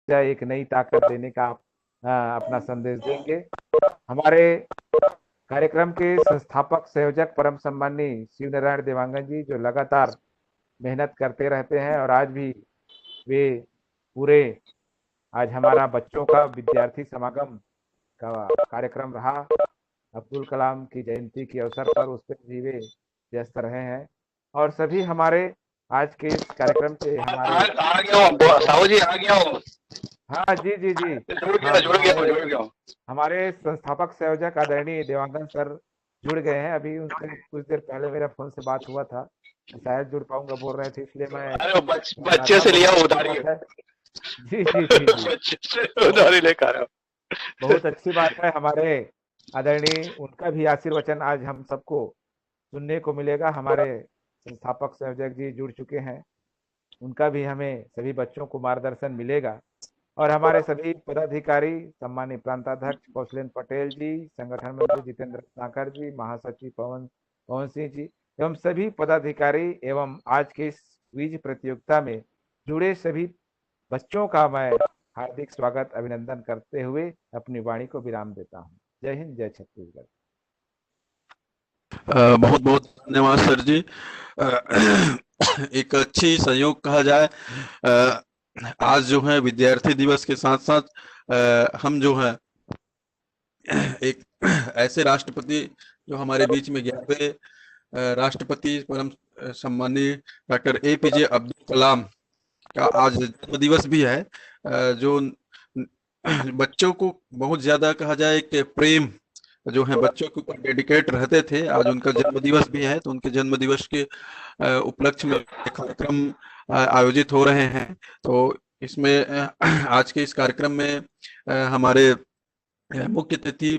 एक नई ताकत देने का अपना संदेश देंगे। हमारे कार्यक्रम के संस्थापक संयोजक परम सम्माननीय शिव नारायण देवांगन जी, जो लगातार मेहनत करते रहते हैं और आज भी वे पूरे, आज हमारा बच्चों का विद्यार्थी समागम का कार्यक्रम रहा, अब्दुल कलाम की जयंती के अवसर पर, उस पर भी वे व्यस्त रहे हैं। और सभी हमारे आज के इस कार्यक्रम से हमारे आ गया हूँ साहू जी, आ गया हूँ। हाँ जी जी जी। जुड़ गया हम जुड़ गया हमारे जुड़ गया। हमारे संस्थापक संयोजक आदरणीय देवांगन सर जुड़ गए हैं। अभी उनसे कुछ देर पहले मेरा फोन से बात हुआ था, शायद जुड़ पाऊंगा बोल रहे थे, इसलिए मैं अरे बता बच्चे था। से लिया बहुत अच्छी उधारी। बात है। जी जी जी जी। बच्चे से बहुत उधारी लेकर आया बहुत अच्छी बात है। हमारे आदरणीय, उनका भी आशीर्वचन आज हम सबको सुनने को मिलेगा। हमारे संस्थापक संयोजक जी जुड़ चुके हैं, उनका भी हमें सभी बच्चों को मार्गदर्शन मिलेगा। और हमारे सभी पदाधिकारी, सम्मानित प्रांताध्यक्ष कौशलेन पटेल जी, संगठन मंत्री जितेंद्र साकर जी, महासचिव पवन पवन सिंह जी, एवं सभी पदाधिकारी एवं आज के इस क्विज प्रतियोगिता में जुड़े सभी बच्चों का मैं हार्दिक स्वागत अभिनंदन करते हुए अपनी वाणी को विराम देता हूँ। जय हिंद, जय छत्तीसगढ़। बहुत बहुत धन्यवाद सर जी। एक अच्छी सहयोग कहा जाए। आज जो है विद्यार्थी दिवस के साथ साथ हम जो है एक ऐसे राष्ट्रपति जो हमारे बीच में 11वें राष्ट्रपति परम सम्माननीय डॉक्टर APJ अब्दुल कलाम का आज जन्म दिवस भी है। जो बच्चों को बहुत ज्यादा कहा जाए कि प्रेम जो है बच्चों के ऊपर डेडिकेट रहते थे, आज उनका जन्म दिवस भी है, तो उनके जन्म दिवस के उपलक्ष्य में कार्यक्रम आयोजित हो रहे हैं। तो इसमें आज के इस कार्यक्रम में हमारे मुख्य अतिथि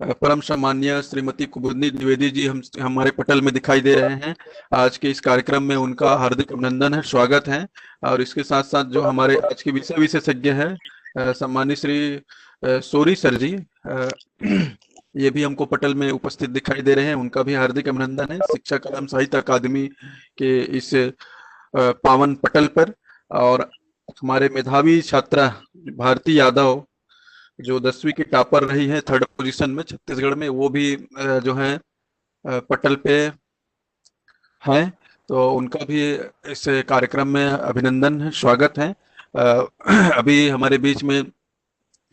परम सम्माननीय श्रीमती कुमुदनी द्विवेदी जी हमारे पटल में दिखाई दे रहे हैं। आज के इस कार्यक्रम में उनका हार्दिक अभिनंदन है, स्वागत है। और इसके साथ साथ जो हमारे आज के विषय विशेषज्ञ हैं सम्माननीय श्री सोरी सर जी, ये भी हमको पटल में उपस्थित दिखाई दे रहे हैं, उनका भी हार्दिक अभिनंदन है शिक्षा कला साहित्य अकादमी के इस पावन पटल पर। और हमारे मेधावी छात्रा भारती यादव जो 10वीं की टॉपर रही है, 3rd पोजीशन में छत्तीसगढ़ में, वो भी जो है पटल पे हैं, तो उनका भी इस कार्यक्रम में अभिनंदन है, स्वागत है। अभी हमारे बीच में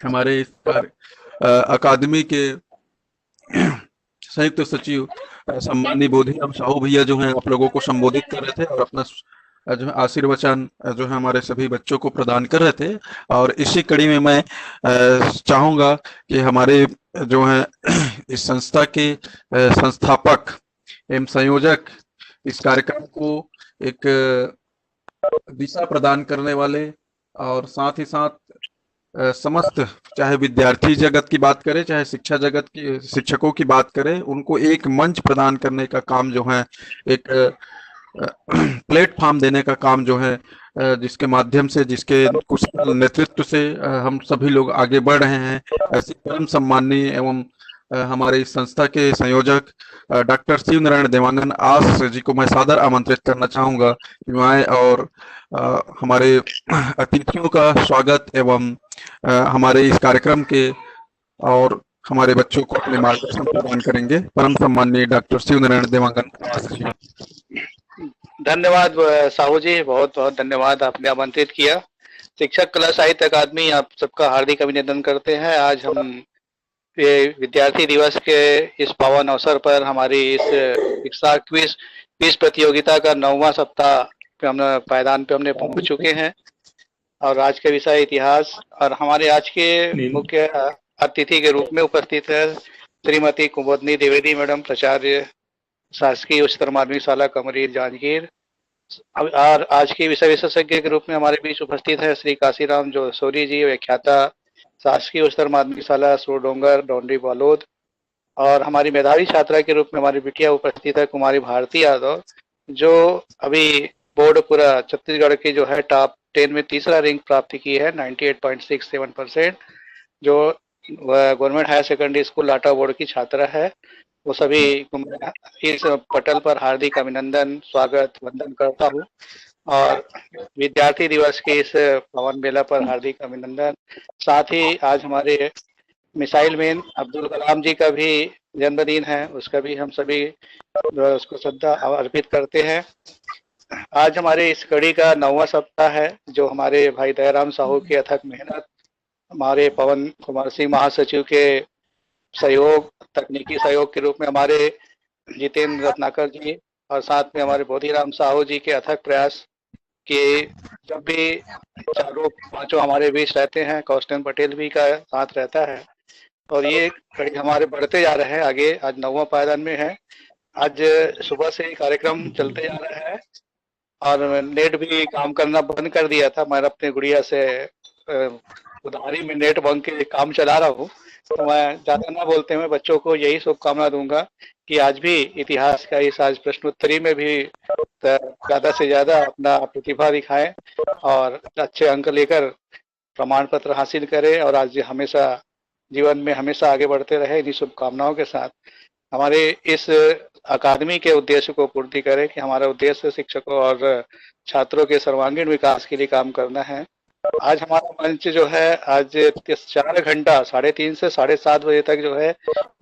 हमारे इस अकादमी के संयुक्त सचिव सम्माननीय बोधीराम साहू भैया जो हैं आप लोगों को संबोधित कर रहे थे और अपना जो है आशीर्वचन जो है हमारे सभी बच्चों को प्रदान कर रहे थे। और इसी कड़ी में मैं चाहूंगा कि हमारे जो है इस संस्था के संस्थापक एवं संयोजक, इस कार्यक्रम को एक दिशा प्रदान करने वाले और साथ ही साथ समस्त, चाहे विद्यार्थी जगत की बात करें, चाहे शिक्षा जगत की शिक्षकों की बात करें, उनको एक मंच प्रदान करने का काम जो है, एक प्लेटफॉर्म देने का काम जो है, जिसके माध्यम से, जिसके कुशल नेतृत्व से हम सभी लोग आगे बढ़ रहे हैं। ऐसे परम सम्माननीय एवं हमारे इस संस्था के संयोजक डॉक्टर शिव नारायण देवांगन आस जी को मैं सादर आमंत्रित करना चाहूंगा कि मैं और हमारे अतिथियों का स्वागत एवं हमारे इस कार्यक्रम के और हमारे बच्चों को अपने मार्गदर्शन प्रदान करेंगे। परम सम्माननीय डॉक्टर शिव नारायण देवांगन आस जी। धन्यवाद साहू जी, बहुत बहुत धन्यवाद, आपने आमंत्रित किया। शिक्षक कला साहित्य अकादमी आप सबका हार्दिक अभिनंदन करते हैं। आज हम ये विद्यार्थी दिवस के इस पावन अवसर पर हमारी इस शिक्षा क्विज प्रतियोगिता का 9वां सप्ताह पे हमने पायदान पे हमने पहुंच चुके हैं और आज के विषय इतिहास। और हमारे आज के मुख्य अतिथि के रूप में उपस्थित है श्रीमती कुमुदनी द्विवेदी मैडम, प्राचार्य शासकीय उच्चतर माध्यमिक शाला कमरीर जांजगीर। और आज के विषय विशेषज्ञ के रूप में हमारे बीच उपस्थित है श्री काशीराम जोसोरी जी, व्याख्याता, शासकीय उच्चतर माध्यमिक शाला सुरडोंगर, डोंडरी बालोद। और हमारी मेधावी छात्रा के रूप में हमारी बिटिया उपस्थित है कुमारी भारती यादव, जो अभी बोर्ड पूरा छत्तीसगढ़ की जो है टॉप 10 में तीसरा रैंक प्राप्त की है, 98.67%, जो गवर्नमेंट हायर सेकेंडरी स्कूल लाटा बोर्ड की छात्रा है। वो सभी इस पटल पर हार्दिक अभिनंदन, स्वागत, वंदन करता हूँ। और विद्यार्थी दिवस के इस पावन बेला पर हार्दिक अभिनंदन। साथ ही आज हमारे मिसाइल मैन अब्दुल कलाम जी का भी जन्मदिन है, उसका भी हम सभी उसको श्रद्धा अर्पित करते हैं। आज हमारे इस कड़ी का 9वां सप्ताह है, जो हमारे भाई दयाराम साहू की अथक मेहनत, हमारे पवन कुमार सिंह महासचिव के सहयोग, तकनीकी सहयोग के रूप में हमारे जितेंद्र रत्नाकर जी और साथ में हमारे बोधीराम साहू जी के अथक प्रयास कि जब भी चारों पांचों हमारे बीच रहते हैं, कौस्टन पटेल भी का साथ रहता है और ये कड़ी हमारे बढ़ते जा रहे हैं आगे। आज 9वां पायदान में है। आज सुबह से ही कार्यक्रम चलते जा रहा है और नेट भी काम करना बंद कर दिया था। मैं अपने गुड़िया से उधारी में नेट बंद के काम चला रहा हूँ, तो मैं ज्यादा ना बोलते हुए बच्चों को यही शुभकामना दूंगा कि आज भी इतिहास का इस आज प्रश्नोत्तरी में भी ज्यादा से ज्यादा अपना प्रतिभा दिखाएं और अच्छे अंक लेकर प्रमाण पत्र हासिल करें और आज हमेशा जीवन में हमेशा आगे बढ़ते रहे। इन्हीं शुभकामनाओं के साथ हमारे इस अकादमी के उद्देश्य को पूर्ति करें कि हमारा उद्देश्य शिक्षकों और छात्रों के सर्वांगीण विकास के लिए काम करना है। आज हमारा मंच जो है आज 4 घंटा 3:30 से 7:30 बजे तक जो है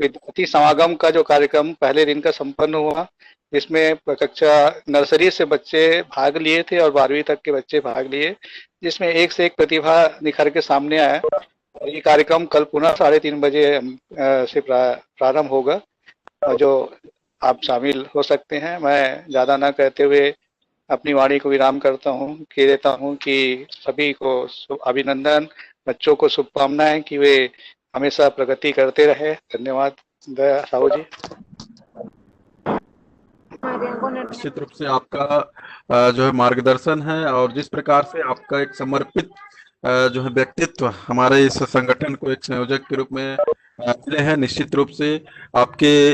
विद्यार्थी समागम का जो कार्यक्रम पहले दिन का संपन्न हुआ, इसमें कक्षा नर्सरी से बच्चे भाग लिए थे और 12वीं तक के बच्चे भाग लिए, जिसमें एक से एक प्रतिभा निखर के सामने आया। और ये कार्यक्रम कल पुनः 3:30 बजे से प्रारंभ होगा और जो आप शामिल हो सकते हैं। मैं ज्यादा ना कहते हुए अपनी वाणी को विराम करता हूँ, कह देता हूँ कि सभी को अभिनंदन, बच्चों को शुभकामनाएं कि वे हमेशा प्रगति करते रहे। धन्यवाद साहू जी। निश्चित रूप से आपका जो है मार्गदर्शन है और जिस प्रकार से आपका एक समर्पित जो है व्यक्तित्व हमारे इस संगठन को एक संयोजक के रूप में मिले हैं, निश्चित रूप से आपके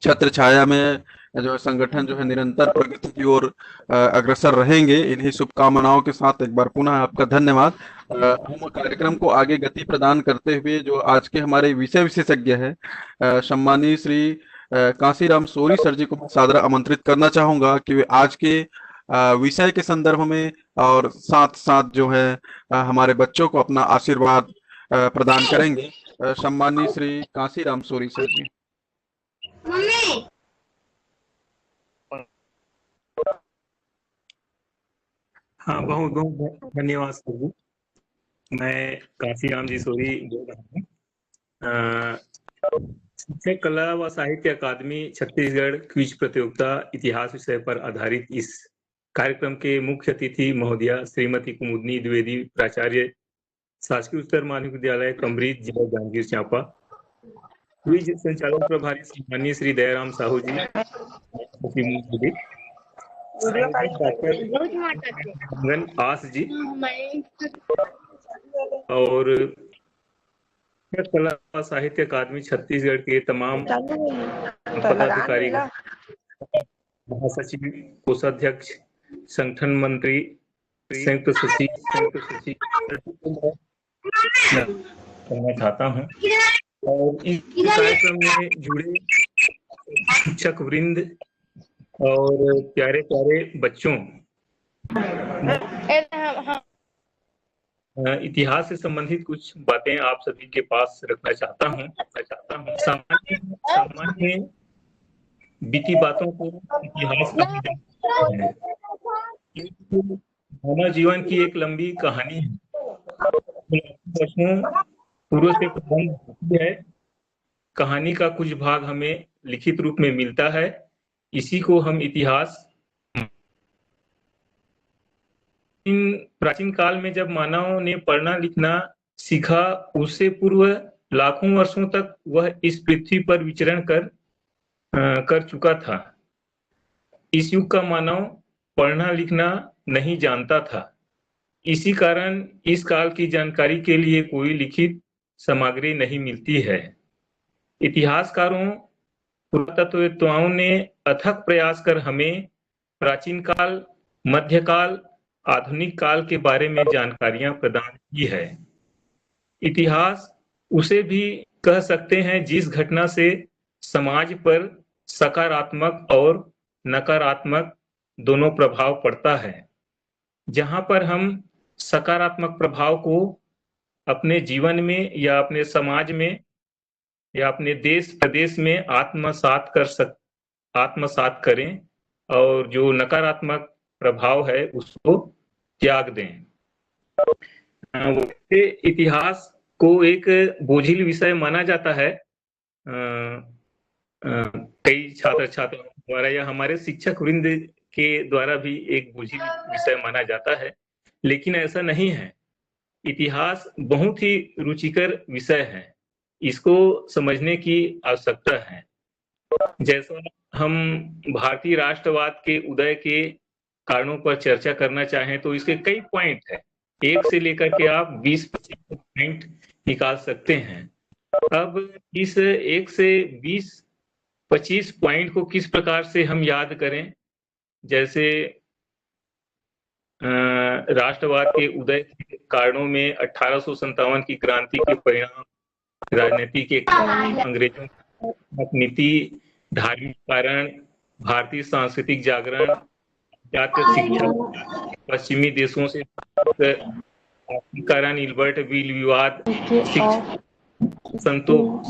छत्र छाया में जो है संगठन जो है निरंतर प्रगति की ओर अग्रसर रहेंगे। इन्हीं शुभकामनाओं के साथ एक बार पुनः आपका धन्यवाद। हम कार्यक्रम को आगे गति प्रदान करते हुए जो आज के हमारे विषय विशेषज्ञ है सम्मानीय श्री कांसीराम सोरी सर जी को मैं सादर आमंत्रित करना चाहूंगा कि वे आज के विषय के संदर्भ में और साथ साथ जो है हमारे बच्चों को अपना आशीर्वाद प्रदान करेंगे। सम्मानीय श्री कांसीराम सोरी सर जी। हाँ, बहुत बहुत धन्यवाद सर जी। मैं कांसीराम जी सोरी बोल रहा हूँ। शिक्षक कला व साहित्य अकादमी छत्तीसगढ़ क्विज प्रतियोगिता इतिहास विषय पर आधारित इस कार्यक्रम के मुख्य अतिथि महोदया श्रीमती कुमुदनी द्विवेदी, प्राचार्य शासकीय उच्चतर माध्यमिक विद्यालय कमरीज, जिला जांजगीर चांपा। क्विज संचालन प्रभारी सम्मानीय श्री दयाराम साहू जी, आस जी और कला साहित्य अकादमी छत्तीसगढ़ के तमाम पदाधिकारी, महासचिव, कोषाध्यक्ष, संगठन मंत्री, संयुक्त सचिव कहना चाहता हूँ और इस कार्यक्रम में जुड़े शिक्षक वृंद और प्यारे प्यारे बच्चों, इतिहास से संबंधित कुछ बातें आप सभी के पास रखना चाहता हूँ। सामान्य बीती बातों को इतिहास है। मानव जीवन की एक लंबी कहानी है, वर्षों पूर्व से प्रारंभ होती है। कहानी का कुछ भाग हमें लिखित रूप में मिलता है, इसी को हम इतिहास। प्राचीन काल में जब मानव ने पढ़ना लिखना सीखा, उससे पूर्व लाखों वर्षों तक वह इस पृथ्वी पर विचरण कर चुका था। इस युग का मानव पढ़ना लिखना नहीं जानता था। इसी कारण इस काल की जानकारी के लिए कोई लिखित सामग्री नहीं मिलती है। इतिहासकारों, पुरातत्ववेत्ताओं ने अथक प्रयास कर हमें प्राचीन काल, मध्यकाल, आधुनिक काल के बारे में जानकारियां प्रदान की है। इतिहास उसे भी कह सकते हैं जिस घटना से समाज पर सकारात्मक और नकारात्मक दोनों प्रभाव पड़ता है। जहां पर हम सकारात्मक प्रभाव को अपने जीवन में या अपने समाज में या अपने देश प्रदेश में आत्मसात करें और जो नकारात्मक प्रभाव है उसको त्याग दें। वैसे इतिहास को एक बोझिल विषय माना जाता है कई छात्र छात्राओं द्वारा या हमारे शिक्षक वृंद के द्वारा भी एक बोझिल विषय माना जाता है, लेकिन ऐसा नहीं है। इतिहास बहुत ही रुचिकर विषय है, इसको समझने की आवश्यकता है। जैसा हम भारतीय राष्ट्रवाद के उदय के कारणों पर चर्चा करना चाहें तो इसके कई पॉइंट है, 1 से लेकर के आप 20-25 पॉइंट निकाल सकते हैं। अब इस 1 से 20-25 पॉइंट को किस प्रकार से हम याद करें, जैसे राष्ट्रवाद के उदय के कारणों में 1857 की क्रांति के परिणाम, राजनीति के कारण, अंग्रेजों की नीति, धार्मिक कारण, भारतीय सांस्कृतिक जागरण, जातीय शिक्षा, पश्चिमी देशों से कारण, इल्बर्ट बिल विवाद, शिक्षा संतोष,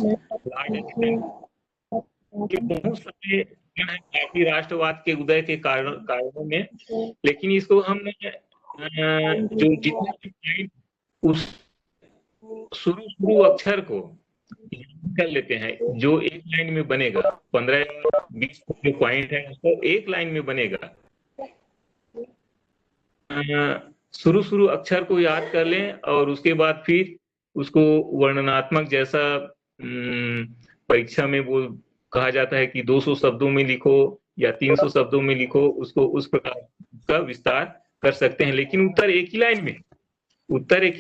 बहुत सारे काफी राष्ट्रवाद के उदय के कारणों में, लेकिन इसको हम जो जितने उस शुरू अक्षर को कर लेते हैं जो एक लाइन में बनेगा, 15-20 जो पॉइंट है उसको एक लाइन में बनेगा। शुरू अक्षर को याद कर लें और उसके बाद फिर उसको वर्णनात्मक, जैसा परीक्षा में वो कहा जाता है कि 200 शब्दों में लिखो या 300 शब्दों में लिखो, उसको उस प्रकार का विस्तार कर सकते हैं। लेकिन उत्तर एक ही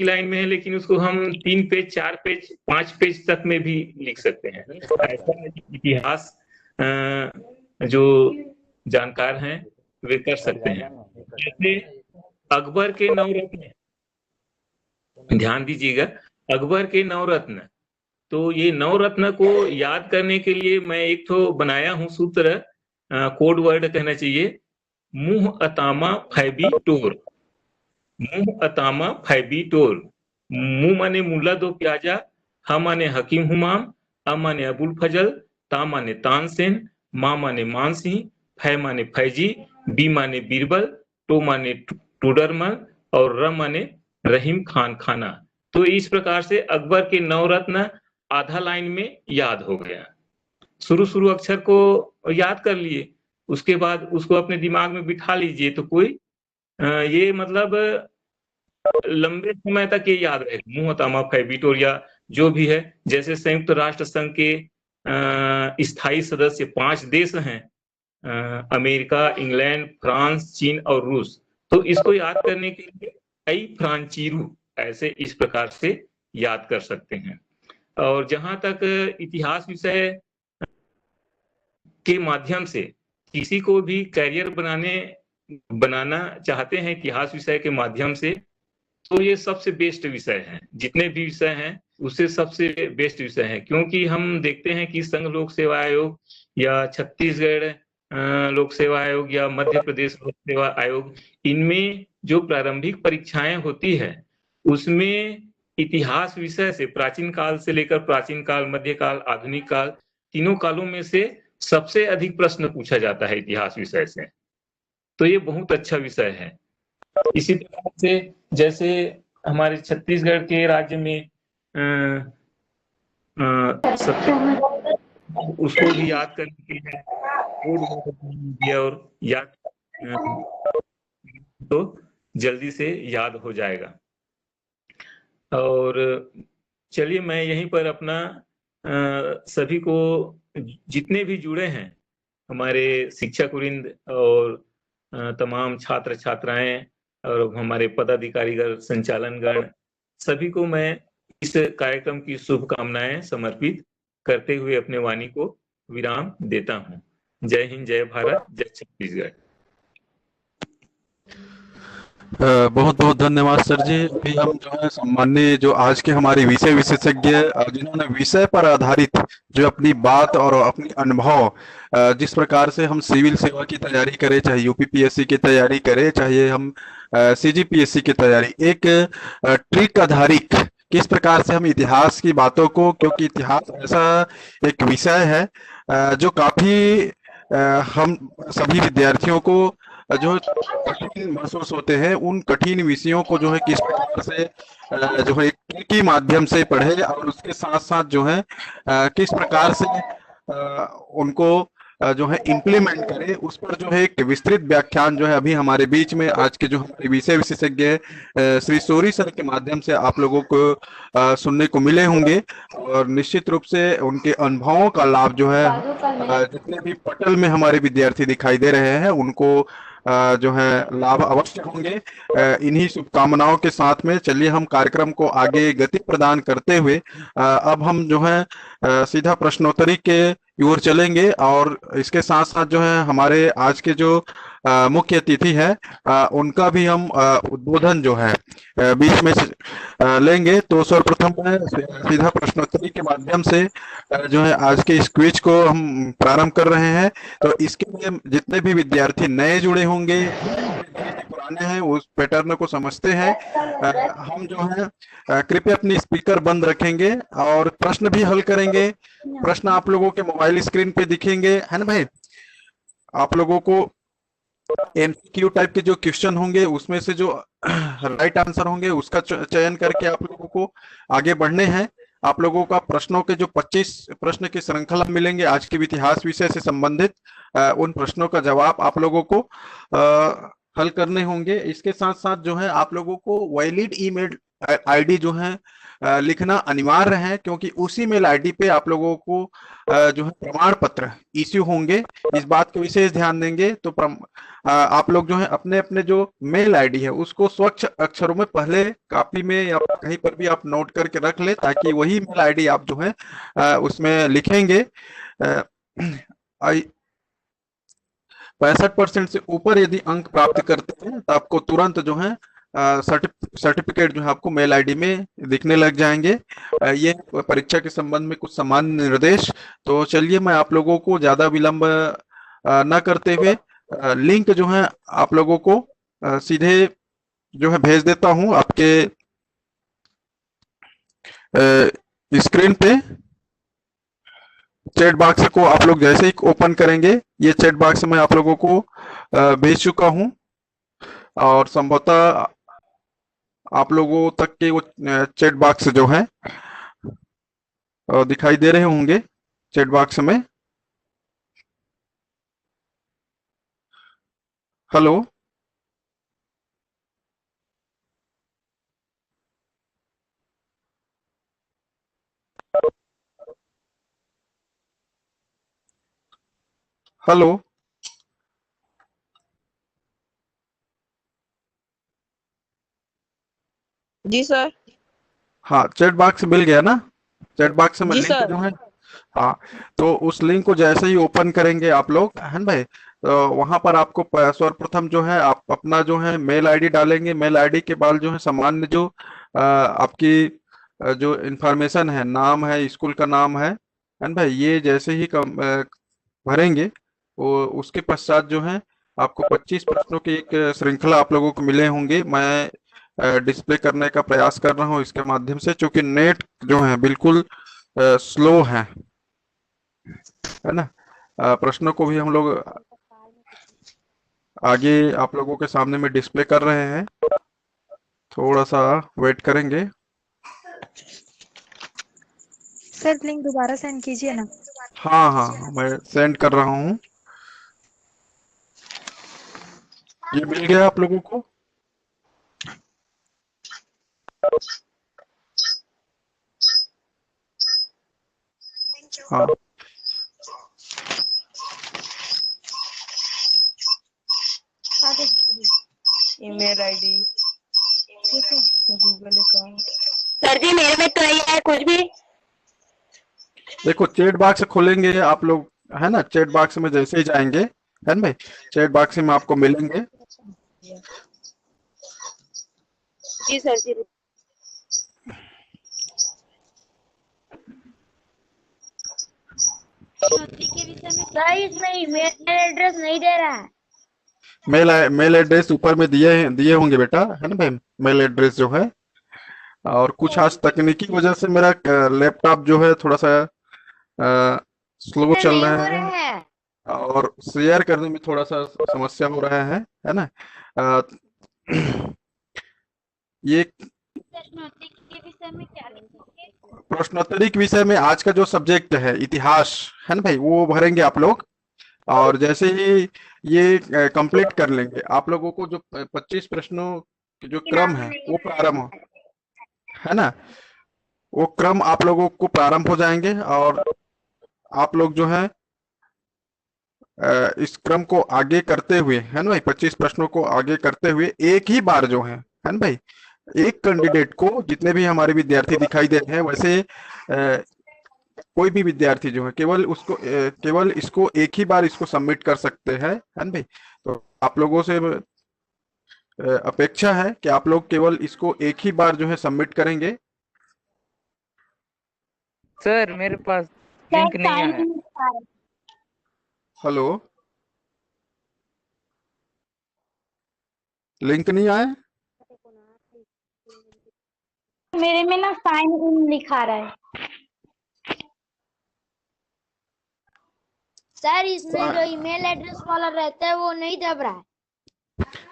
लाइन में है, लेकिन उसको हम 3 पेज, 4 पेज, 5 पेज तक में भी लिख सकते हैं। ऐसा इतिहास जो जानकार हैं वे कर सकते हैं। जैसे अकबर के 9 रत्न, ध्यान दीजिएगा, अकबर के 9 रत्न, तो ये 9 रत्न को याद करने के लिए मैं एक तो बनाया हूं सूत्र, कोड वर्ड कहना चाहिए, मुंह अतामा फैबी टोर। मुंह अतामा फैबी टोर, मुंह माने मुल्ला दो प्याजा, हा माने हकीम हुमाम, आ माने अबुल फजल, ता माने तानसेन, मा माने मानसिंह, फै माने फैजी, बी माने बीरबल, टो माने टूडरमल और र माने रहीम खान खाना। तो इस प्रकार से अकबर के 9 रत्न आधा लाइन में याद हो गया। शुरू अक्षर को याद कर लिए, उसके बाद उसको अपने दिमाग में बिठा लीजिए, तो कोई ये मतलब लंबे समय तक ये याद रहेगा। मुंह तामा फैबिटोर या जो भी है, जैसे संयुक्त राष्ट्र संघ के स्थायी सदस्य 5 देश हैं, अमेरिका, इंग्लैंड, फ्रांस, चीन और रूस। तो इसको याद करने के लिए कई फ्रांचीरू ऐसे इस प्रकार से याद कर सकते हैं। और जहां तक इतिहास विषय के माध्यम से किसी को भी कैरियर बनाना चाहते हैं इतिहास विषय के माध्यम से, तो ये सबसे बेस्ट विषय है। जितने भी विषय हैं उससे सबसे बेस्ट विषय है, क्योंकि हम देखते हैं कि संघ लोक सेवा आयोग या छत्तीसगढ़ लोक सेवा आयोग या मध्य प्रदेश लोक सेवा आयोग, इनमें जो प्रारंभिक परीक्षाएं होती है उसमें इतिहास विषय से प्राचीन काल से लेकर प्राचीन काल, मध्यकाल, आधुनिक काल, तीनों कालों में से सबसे अधिक प्रश्न पूछा जाता है इतिहास विषय से। तो ये बहुत अच्छा विषय है। इसी प्रकार से जैसे हमारे छत्तीसगढ़ के राज्य में उसको भी याद करने के लिए और याद तो जल्दी से याद हो जाएगा। और चलिए मैं यहीं पर अपना सभी को, जितने भी जुड़े हैं हमारे शिक्षक वृंद और तमाम छात्र छात्राएं और हमारे पदाधिकारीगण, संचालनगण, सभी को मैं इस कार्यक्रम की शुभकामनाएं समर्पित करते हुए अपने वाणी को विराम देता हूं। जय हिंद, जय भारत, जय छत्तीसगढ़। बहुत बहुत धन्यवाद सर जी। अभी हम जो है सम्माननीय जो आज के हमारे विषय विशेषज्ञ जिन्होंने विषय पर आधारित जो अपनी बात और अपनी अनुभव जिस प्रकार से हम सिविल सेवा की तैयारी करें, चाहे यूपीपीएससी की तैयारी करें, चाहे हम सीजीपीएससी की तैयारी, एक ट्रिक आधारित किस प्रकार से हम इतिहास की बातों को, क्योंकि इतिहास ऐसा एक विषय है जो काफी हम सभी विद्यार्थियों को जो कठिन महसूस होते हैं, उन कठिन विषयों को जो है किस प्रकार से जो है एक ट्रिक के माध्यम से पढ़े और उसके साथ साथ जो है किस प्रकार से उनको जो है इम्प्लीमेंट करे, उस पर जो है एक विस्तृत व्याख्यान जो है अभी हमारे बीच में आज के जो हमारे विषय विशेषज्ञ श्री सोरी सर के माध्यम से आप लोगों को सुनने को मिले होंगे। और निश्चित रूप से उनके अनुभवों का लाभ जो है जितने भी पटल में हमारे विद्यार्थी दिखाई दे रहे हैं उनको जो है लाभ अवश्य होंगे। इन्हीं शुभकामनाओं के साथ में चलिए हम कार्यक्रम को आगे गति प्रदान करते हुए अब हम जो है सीधा प्रश्नोत्तरी के ओर चलेंगे। और इसके साथ साथ जो है हमारे आज के जो मुख्य अतिथि है उनका भी हम उद्बोधन जो है बीच में लेंगे। तो सर्वप्रथम मैं सीधा प्रश्नोत्तरी के माध्यम से जो है आज के इस क्विज को हम प्रारंभ कर रहे हैं। तो इसके लिए जितने भी विद्यार्थी नए जुड़े होंगे, पुराने हैं, उस पैटर्न को समझते हैं, हम जो है कृपया अपनी स्पीकर बंद रखेंगे और प्रश्न भी हल करेंगे। प्रश्न आप लोगों के मोबाइल स्क्रीन पे दिखेंगे, है ना भाई। आप लोगों को एमसीक्यू टाइप के जो क्वेश्चन होंगे उसमें से जो राइट आंसर होंगे उसका चयन करके आप लोगों को आगे बढ़ने हैं। आप लोगों का प्रश्नों के जो 25 प्रश्न की श्रृंखला मिलेंगे आज के इतिहास विषय से संबंधित, उन प्रश्नों का जवाब आप लोगों को हल करने होंगे। इसके साथ साथ जो है आप लोगों को वैलिड ईमेल आईडी जो है लिखना अनिवार्य है, क्योंकि उसी मेल आईडी पे आप लोगों को जो है प्रमाण पत्र इश्यू होंगे। इस बात को विशेष ध्यान देंगे। तो आप लोग जो है अपने अपने जो मेल आईडी है उसको स्वच्छ अक्षरों में पहले कॉपी में या कहीं पर भी आप नोट करके रख ले, ताकि वही मेल आईडी आप जो है उसमें लिखेंगे। 65% से ऊपर यदि अंक प्राप्त करते हैं तो आपको तुरंत जो है सर्टिफिकेट जो है आपको मेल आईडी में दिखने लग जाएंगे। ये परीक्षा के संबंध में कुछ सामान्य निर्देश। तो चलिए मैं आप लोगों को ज्यादा विलंब न करते हुए लिंक जो है आप लोगों को सीधे जो है भेज देता हूं आपके स्क्रीन पे। चैट बॉक्स को आप लोग जैसे ही ओपन करेंगे, ये चैट बॉक्स मैं आप लोगों को भेज चुका हूं और संभवतः आप लोगों तक के वो चैट बॉक्स जो है दिखाई दे रहे होंगे चैट बॉक्स में। हेलो, हेलो, जी सर। हाँ चैट बॉक्स मिल गया ना। चैट बॉक्स में जी लिंक सर। जो है, हाँ, तो उस लिंक को जैसे ही ओपन करेंगे आप लोग, है ना भाई, तो वहां पर आपको सर्वप्रथम जो है आप अपना जो है मेल आईडी डालेंगे। मेल आईडी के बाद जो है सामान्य जो आपकी जो इंफॉर्मेशन है, नाम है, स्कूल का नाम है ना भाई, ये जैसे ही भरेंगे वो उसके पश्चात जो है आपको 25 प्रश्नों की एक श्रृंखला आप लोगों को मिले होंगे। मैं डिस्प्ले करने का प्रयास कर रहा हूँ इसके माध्यम से, क्योंकि नेट जो है बिल्कुल स्लो है ना। प्रश्नों को भी हम लोग आगे आप लोगों के सामने में डिस्प्ले कर रहे हैं, थोड़ा सा वेट करेंगे। सर लिंक दोबारा सेंड कीजिए ना। हाँ हाँ मैं सेंड कर रहा हूँ। ये मिल गया आप लोगों को? हाँ, email ID, Google account. Sir ji मेरे में तो नहीं है कुछ भी। देखो चैट बॉक्स खोलेंगे आप लोग, है ना। चैट बॉक्स में जैसे ही जाएंगे, है ना भाई, चैट बॉक्स में आपको मिलेंगे। जी सर जी। सर इसमें ईमेल एड्रेस नहीं दे रहा है। मेल एड्रेस ऊपर में दिए होंगे बेटा, है ना भाई, मेल एड्रेस जो है। और कुछ आज तकनीकी वजह से मेरा लैपटॉप जो है थोड़ा सा स्लो चल नहीं हो रहा रहा है है। और शेयर करने में थोड़ा सा समस्या हो रहा है ना। अ, ये प्रश्नोत्तरी के विषय में क्या लिखेंगे? प्रश्नोत्तरी के विषय में आज का जो सब्जेक्ट है इतिहास, है ना भाई, वो भरेंगे आप लोग। और जैसे ही ये कंप्लीट कर लेंगे, आप लोगों को जो 25 प्रश्नों की जो क्रम है वो प्रारंभ हो, है ना, वो क्रम आप लोगों को प्रारंभ हो जाएंगे। और आप लोग जो है इस क्रम को आगे करते हुए, है ना भाई, 25 प्रश्नों को आगे करते हुए एक ही बार जो है ना भाई, एक कैंडिडेट को, जितने भी हमारे विद्यार्थी दिखाई दे रहे हैं वैसे कोई भी विद्यार्थी जो है केवल इसको एक ही बार इसको सबमिट कर सकते हैं, है ना भाई। तो आप लोगों से अपेक्षा है कि आप लोग केवल इसको एक ही बार जो है सबमिट करेंगे। सर मेरे पास लिंक नहीं आया। हेलो, लिंक नहीं आया? मेरे में ना साइन इन लिखा रहा है सर। इसमें जो ईमेल एड्रेस वाला रहता है वो नहीं दब रहा है।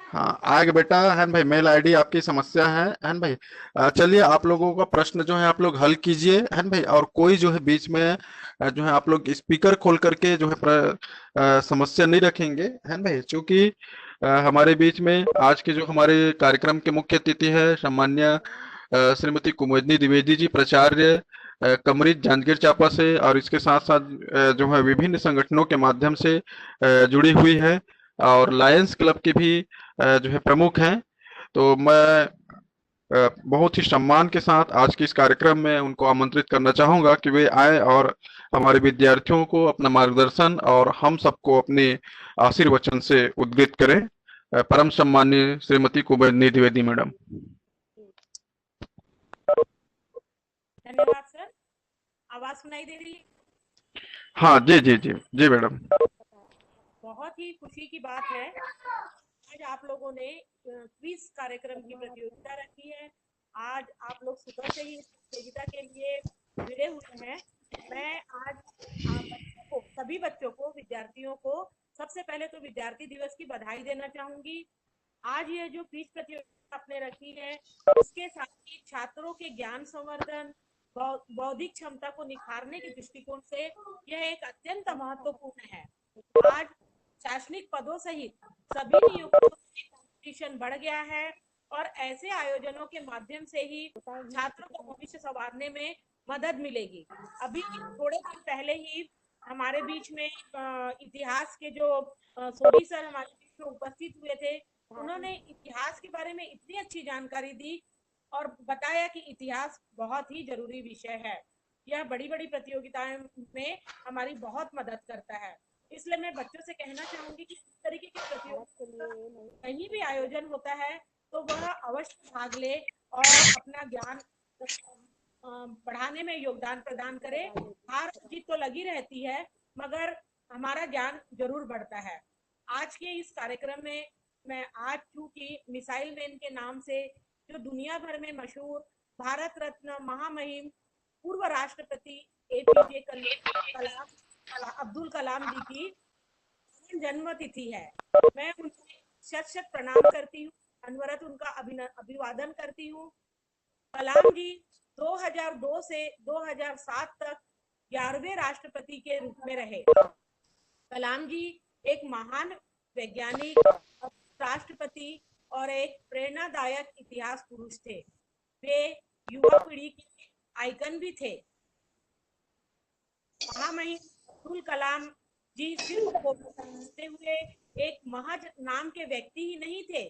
हाँ, आएगा बेटा, है ना भाई, मेल आईडी आपकी समस्या है ना भाई। चलिए, आप लोगों का प्रश्न जो है आप लोग हल कीजिए, है ना भाई। और कोई जो है बीच में जो है आप लोग स्पीकर खोल करके जो है समस्या नहीं रखेंगे, है ना भाई। क्योंकि हमारे बीच में आज के जो हमारे कार्यक्रम के मुख्य अतिथि है सम्मान्य श्रीमती कुमुदनी द्विवेदी जी, प्राचार्य कमरीज जांजगीर चांपा से, और इसके साथ साथ जो है विभिन्न संगठनों के माध्यम से जुड़ी हुई है, और लायंस क्लब के भी जो है प्रमुख हैं। तो मैं बहुत ही सम्मान के साथ आज के इस कार्यक्रम में उनको आमंत्रित करना चाहूंगा कि वे आए और हमारे विद्यार्थियों को अपना मार्गदर्शन और हम सबको अपने आशीर्वचन से उद्गीत करें। परम सम्माननीय श्रीमती कुमुदनी द्विवेदी मैडम। धन्यवाद सर। आवाज सुनाई दे रही है? हाँ जी जी जी जी मैडम। बहुत ही खुशी की बात है, आज आप लोगों ने क्विज कार्यक्रम की प्रतियोगिता रखी है। आज आप लोग सुबह से ही इस प्रतियोगिता के लिए जुड़े हुए हैं। मैं आज सभी बच्चों को, विद्यार्थियों को सबसे पहले तो विद्यार्थी दिवस की बधाई देना चाहूंगी। आज ये जो क्विज प्रतियोगिता आपने रखी है, इसके साथ ही छात्रों के ज्ञान संवर्धन, बौद्धिक क्षमता को निखारने के दृष्टिकोण से यह एक अत्यंत महत्वपूर्ण है। आज शैक्षणिक पदों सहित सभी नियुक्तियों में कंपटीशन बढ़ गया है और ऐसे आयोजनों के माध्यम से ही छात्रों का भविष्य संवारने में मदद मिलेगी। अभी थोड़े दिन पहले ही हमारे बीच में इतिहास के जो सोडी सर हमारे बीच में उपस्थित हुए थे, उन्होंने इतिहास के बारे में इतनी अच्छी जानकारी दी और बताया कि इतिहास बहुत ही जरूरी विषय है। यह बड़ी बड़ी प्रतियोगिताएं में हमारी बहुत मदद करता है। इसलिए मैं बच्चों से कहना चाहूंगी कि इस तरीके की प्रतियोगिता कहीं भी आयोजन होता है तो वह अवश्य भाग ले और अपना ज्ञान बढ़ाने में योगदान प्रदान करे। हार जीत तो लगी रहती है मगर हमारा ज्ञान जरूर बढ़ता है। आज के इस कार्यक्रम में मैं आज चूंकि मिसाइल मैन के नाम से जो दुनिया भर में मशहूर भारत रत्न महामहिम पूर्व राष्ट्रपति एपीजे अब्दुल कलाम जी की जन्म तिथि है, मैं उन्हें शत शत प्रणाम करती हूँ, अनवरत उनका अभिवादन करती हूँ। कलाम जी 2002 से 2007 तक 11वें राष्ट्रपति के रूप में रहे। कलाम जी एक महान वैज्ञानिक, राष्ट्रपति और एक प्रेरणादायक इतिहास पुरुष थे। वे युवा पीढ़ी के आइकन भी थे। महामहिम अब्दुल कलाम जी सिर्फ होते हुए एक महज नाम के व्यक्ति ही नहीं थे,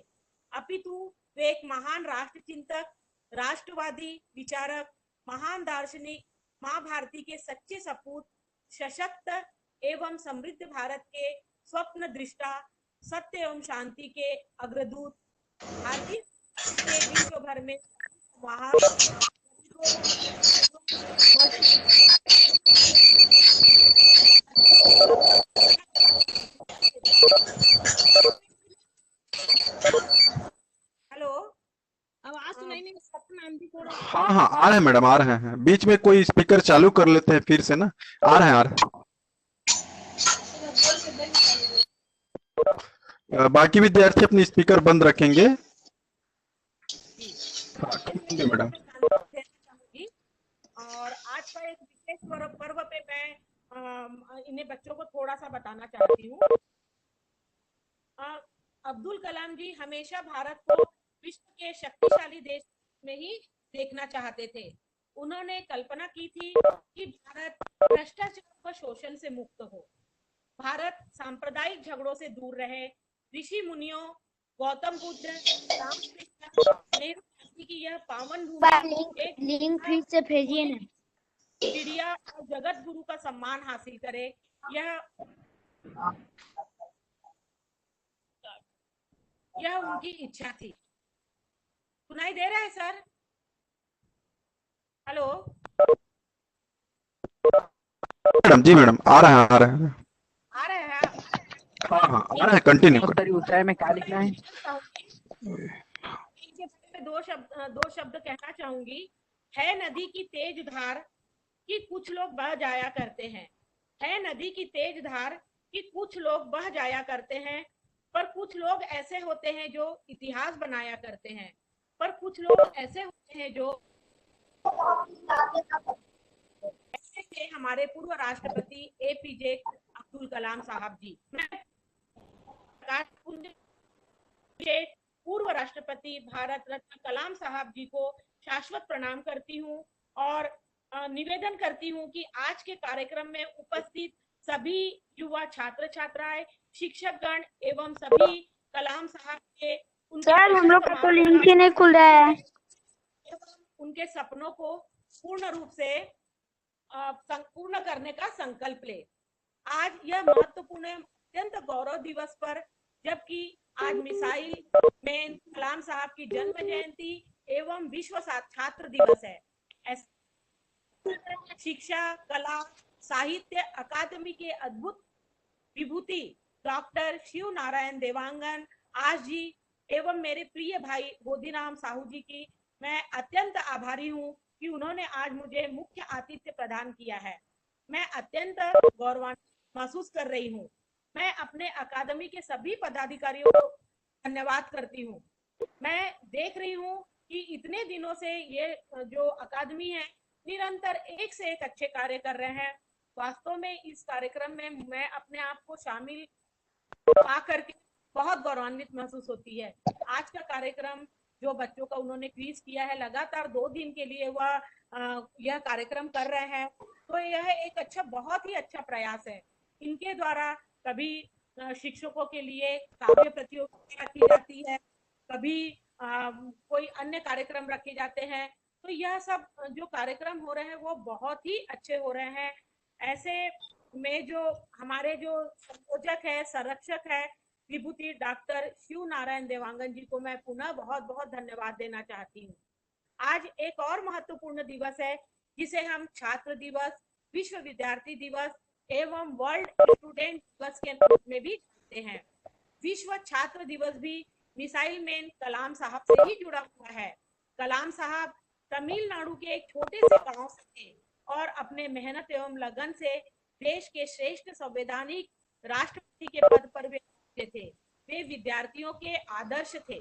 अपितु वे एक महान राष्ट्र चिंतक, राष्ट्रवादी विचारक, महान दार्शनिक, माँ भारती के सच्चे सपूत, सशक्त एवं समृद्ध भारत के स्वप्न दृष्टा, सत्य एवं शांति के अग्रदूत, भारतीय ये विश्व भर में वहाँ हेलो, आवाज सुनाई नहीं, सपना आंधी थोड़ा। हाँ हाँ आ रहे हैं मैडम, आ रहे हैं। बीच में कोई स्पीकर चालू कर लेते हैं फिर से ना। आ रहे हैं, आ रहे हैं। बाकी विद्यार्थी अपनी स्पीकर बंद रखेंगे। हाँ, करेंगे मैडम। चाहूंगी और आज का एक विशेष पर्व पे मैं इन्हें बच्चों को थोड़ा सा बताना चाहती हूँ। अब्दुल कलाम जी हमेशा भारत को विश्व के शक्तिशाली देश में ही देखना चाहते थे। उन्होंने कल्पना की थी कि भारत भ्रष्टाचार व शोषण से मुक्त हो, भारत सांप्रदायिक झगड़ों से दूर रहे, ऋषि मुनियों, गौतम बुद्ध, रामकृष्ण, नेहरू गांधी की यह पावन भूमि एक लिंक फिर से भेजिए ना। चिड़िया और जगत गुरु का सम्मान हासिल करे। यह उनकी इच्छा थी। सुनाई दे रहा है सर? हेलो मैडम जी, मैडम आ रहे हैं, आ रहे हैं। आ रहे हैं? हाँ हाँ आ रहे हैं, कंटिन्यू करें। ऊंचाई में क्या लिखना है? दो शब्द कहना चाहूंगी। है नदी की तेज धार कि कुछ लोग बह जाया करते हैं, है नदी की तेज धार कि कुछ लोग बह जाया करते हैं, पर कुछ लोग ऐसे होते हैं जो इतिहास बनाया करते हैं, पर कुछ लोग ऐसे होते हैं जो थे हमारे पूर्व राष्ट्रपति एपीजे अब्दुल कलाम साहब जी। मैं पूर्व राष्ट्रपति भारत रत्न कलाम साहब जी को शाश्वत प्रणाम करती हूँ और निवेदन करती हूँ कि आज के कार्यक्रम में उपस्थित सभी युवा छात्र छात्राएं, शिक्षकगण एवं सभी कलाम साहब के सर हम लोग का तो लिंक ही नहीं खुल रहा है। उनके सपनों को पूर्ण रूप से पूर्ण करने का संकल्प ले। आज यह महत्वपूर्ण अत्यंत गौरव दिवस पर, जबकि आज मिसाइल मैन कलाम साहब की जन्म जयंती एवं विश्व छात्र दिवस है। शिक्षा, कला, साहित्य अकादमी के अद्भुत विभूति डॉक्टर शिव नारायण देवांगन आज जी एवं मेरे प्रिय भाई बोधीराम साहू जी की मैं अत्यंत आभारी हूँ कि उन्होंने आज मुझे मुख्य आतिथ्य प्रदान किया है। मैं अत्यंत गौरवान्वित महसूस कर रही हूँ। मैं अपने अकादमी के सभी पदाधिकारियों को धन्यवाद करती हूँ। मैं देख रही हूँ कि इतने दिनों से ये जो अकादमी है निरंतर एक से एक अच्छे कार्य कर रहे हैं। वास्तव में इस कार्यक्रम में मैं अपने आप को शामिल पा करके बहुत गौरवान्वित महसूस होती है। आज का कार्यक्रम जो बच्चों का उन्होंने क्विज किया है, लगातार 2 दिन के लिए वह यह कार्यक्रम कर रहे हैं, तो यह एक अच्छा, बहुत ही अच्छा प्रयास है। इनके द्वारा कभी शिक्षकों के लिए काव्य प्रतियोगिता रखी जाती है, कभी कोई अन्य कार्यक्रम रखे जाते हैं, तो यह सब जो कार्यक्रम हो रहे हैं वो बहुत ही अच्छे हो रहे हैं। ऐसे में जो हमारे जो संयोजक है, संरक्षक है विभूति डॉक्टर शिव नारायण देवांगन जी को मैं पुनः बहुत बहुत धन्यवाद देना चाहती हूँ। आज एक और महत्वपूर्ण दिवस है जिसे हम छात्र दिवस, विश्व विद्यार्थी दिवस एवं वर्ल्ड स्टूडेंट दिवस के रूप में भी जानते हैं। विश्व छात्र दिवस भी मिसाइल मैन कलाम साहब से ही जुड़ा हुआ है। कलाम साहब तमिलनाडु के एक छोटे से गांव से थे और अपने मेहनत एवं लगन से देश के श्रेष्ठ संवैधानिक राष्ट्रपति के पद पर थे। वे विद्यार्थियों के आदर्श थे।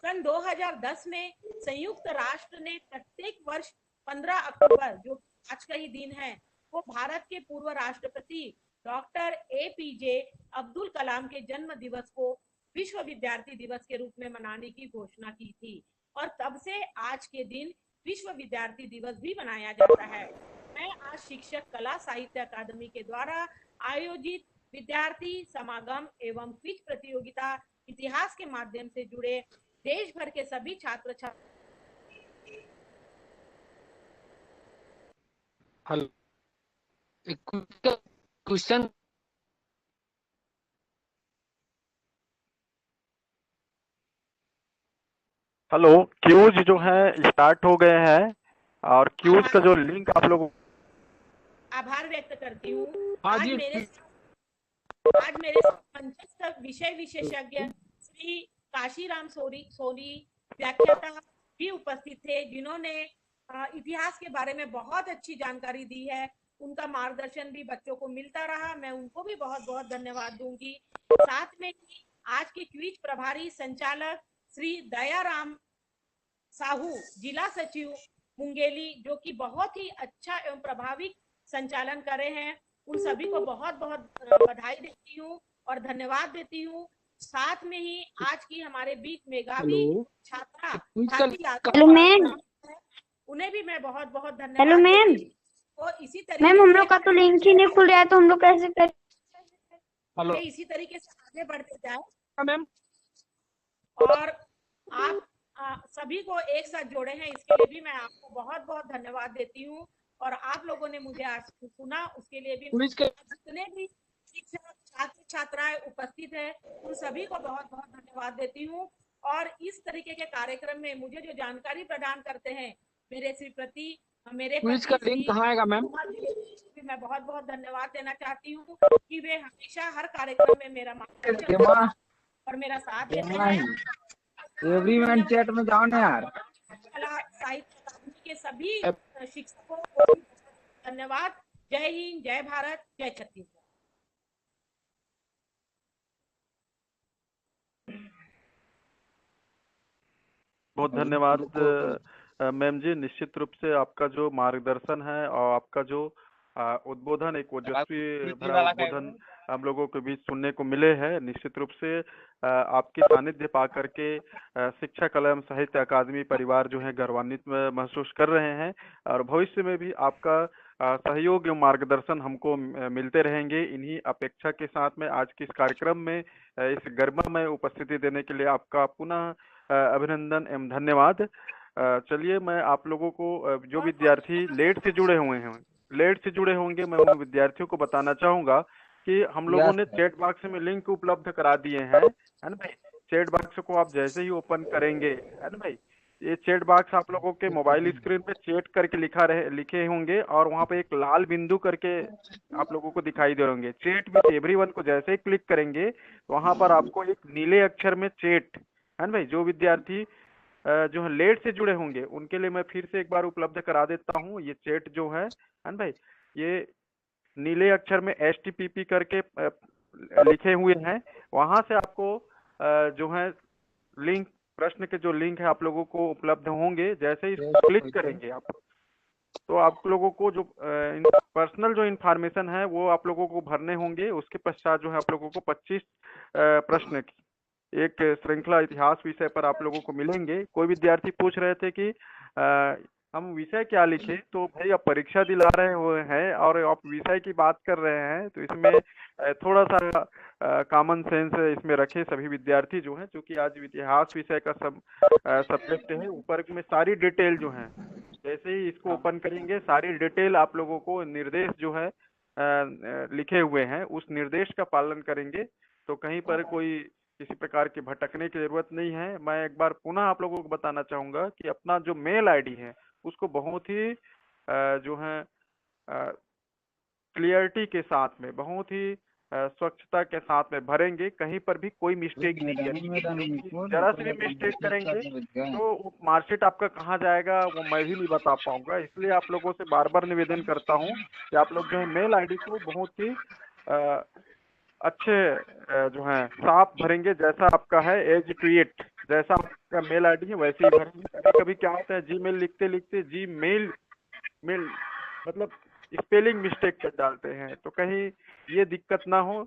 सन 2010 में संयुक्त राष्ट्र ने प्रत्येक वर्ष 15 अक्टूबर, जो आज का ही दिन है, वो भारत के पूर्व राष्ट्रपति डॉक्टर एपीजे अब्दुल कलाम के जन्म दिवस को विश्व विद्यार्थी दिवस के रूप में मनाने की घोषणा की थी और तब से आज के दिन विश्व विद्यार्थी दिवस भी मनाया जाता है। मैं आज शिक्षक कला साहित्य अकादमी के द्वारा आयोजित विद्यार्थी समागम एवं क्विज प्रतियोगिता इतिहास के माध्यम से जुड़े देश भर के सभी छात्र क्वेश्चन हेलो, क्यूज जो है स्टार्ट हो गए हैं और क्यूज का जो लिंक आप लोग आभार व्यक्त करती हूँ। हाँ आज जी मेरे मंचस्थ का विषय विशेषज्ञ श्री काशीराम सोनी व्याख्याता भी उपस्थित थे, जिन्होंने इतिहास के बारे में बहुत अच्छी जानकारी दी है। उनका मार्गदर्शन भी बच्चों को मिलता रहा, मैं उनको भी बहुत बहुत धन्यवाद दूंगी। साथ में ही आज के क्विज प्रभारी संचालक श्री दयाराम साहू, जिला सचिव मुंगेली, जो कि बहुत ही अच्छा एवं प्रभावी संचालन करे हैं, उन सभी को बहुत बहुत बधाई देती हूँ और धन्यवाद देती हूँ। साथ में ही आज की हमारे बीच मेधावी छात्रा भारती यादव, उन्हें भी मैं बहुत बहुत धन्यवाद हेलो मैम। देती हूँ। और इसी तरीके मैम हम लोग का तो लिंक ही नहीं खुल रहा है, तो हम लोग कैसे कर? से इसी तरीके से आगे बढ़ते जाए मैम। और आप सभी को एक साथ जोड़े हैं, इसके लिए भी मैं आपको बहुत बहुत धन्यवाद देती हूँ। और आप लोगों ने मुझे आज सुना, उसके लिए भी जितने भी शिक्षक छात्र छात्राएं उपस्थित है, उन सभी को बहुत बहुत धन्यवाद देती हूँ। और इस तरीके के कार्यक्रम में मुझे जो जानकारी प्रदान करते हैं मेरे श्रीपति, मेरे क्विज का लिंक कहाँ आएगा मैम? मैं बहुत बहुत धन्यवाद देना चाहती हूँ कि वे हमेशा हर कार्यक्रम में मेरा मार्गदर्शन और मेरा साथ देते हैं। एवरीवन चैट में जाओ ना यार। कला साहित्य अकादमी के सभी शिक्षकों को धन्यवाद। जय हिंद, जय भारत, जय छत्तीसगढ़। बहुत धन्यवाद मैम जी। निश्चित रूप से आपका जो मार्गदर्शन है और आपका जो उद्बोधन, एक ओजस्वी भरा उद्बोधन हम लोगों के बीच सुनने को मिले हैं। निश्चित रूप से आपकी सानिध्य पा करके शिक्षा कला एवं साहित्य अकादमी परिवार जो है गर्वान्वित महसूस कर रहे हैं और भविष्य में भी आपका सहयोग एवं मार्गदर्शन हमको मिलते रहेंगे। इन्हीं अपेक्षा के साथ में आज के इस कार्यक्रम में इस गरिमामय उपस्थिति देने के लिए आपका पुनः अभिनंदन एवं धन्यवाद। चलिए, मैं आप लोगों को जो विद्यार्थी लेट से जुड़े होंगे, मैं उन विद्यार्थियों को बताना चाहूंगा कि हम लोगों ने चैट बॉक्स में लिंक उपलब्ध करा दिए हैं, है ना भाई। चैट बॉक्स को आप जैसे ही ओपन करेंगे, है ना भाई, ये चैट बॉक्स आप लोगों के मोबाइल स्क्रीन पे चैट करके लिखे होंगे और वहां पे एक लाल बिंदु करके आप लोगों को दिखाई दे होंगे। चैट विद एवरीवन को जैसे ही क्लिक करेंगे तो वहां पर आपको एक नीले अक्षर में चैट, है ना भाई। जो विद्यार्थी जो है लेट से जुड़े होंगे उनके लिए मैं फिर से एक बार उपलब्ध करा देता हूँ। ये चैट जो है ना भाई, ये नीले अक्षर में HTTP करके लिखे हुए हैं। वहां से आपको जो है लिंक, प्रश्न के जो लिंक है आप लोगों को उपलब्ध होंगे। जैसे ही क्लिक करेंगे आप, तो आप लोगों को जो पर्सनल जो इन्फॉर्मेशन है वो आप लोगों को भरने होंगे। उसके पश्चात जो है आप लोगों को 25 प्रश्न की एक श्रृंखला इतिहास विषय पर आप लोगों को मिलेंगे। कोई विद्यार्थी पूछ रहे थे कि हम विषय क्या लिखे, तो भाई आप परीक्षा दिला रहे हुए हैं और आप विषय की बात कर रहे हैं, तो इसमें थोड़ा सा कॉमन सेंस इसमें रखे सभी विद्यार्थी जो हैं, क्योंकि आज इतिहास विषय का सब्जेक्ट है। ऊपर में सारी डिटेल जो है, जैसे ही इसको ओपन करेंगे सारी डिटेल आप लोगों को निर्देश जो है लिखे हुए हैं, उस निर्देश का पालन करेंगे तो कहीं पर कोई किसी प्रकार की भटकने की जरूरत नहीं है। मैं एक बार पुनः आप लोगों को बताना चाहूंगा कि अपना जो मेल आईडी है उसको बहुत ही जो है क्लियरिटी के साथ में, बहुत ही स्वच्छता के साथ में भरेंगे। कहीं पर भी कोई मिस्टेक नहीं करेंगे। जरा से भी मिस्टेक करेंगे तो मार्कशीट आपका कहाँ जाएगा वो मैं भी नहीं बता पाऊंगा। इसलिए आप लोगों से बार बार निवेदन करता हूँ कि आप लोग जो है मेल आईडी को बहुत ही अच्छे जो है साफ भरेंगे। जैसा आपका है एज टू इट, जैसा आपका मेल आईडी है वैसे ही भरेंगे। कभी कभी क्या होता है, जीमेल लिखते लिखते मेल मतलब स्पेलिंग मिस्टेक कर डालते हैं, तो कहीं ये दिक्कत ना हो।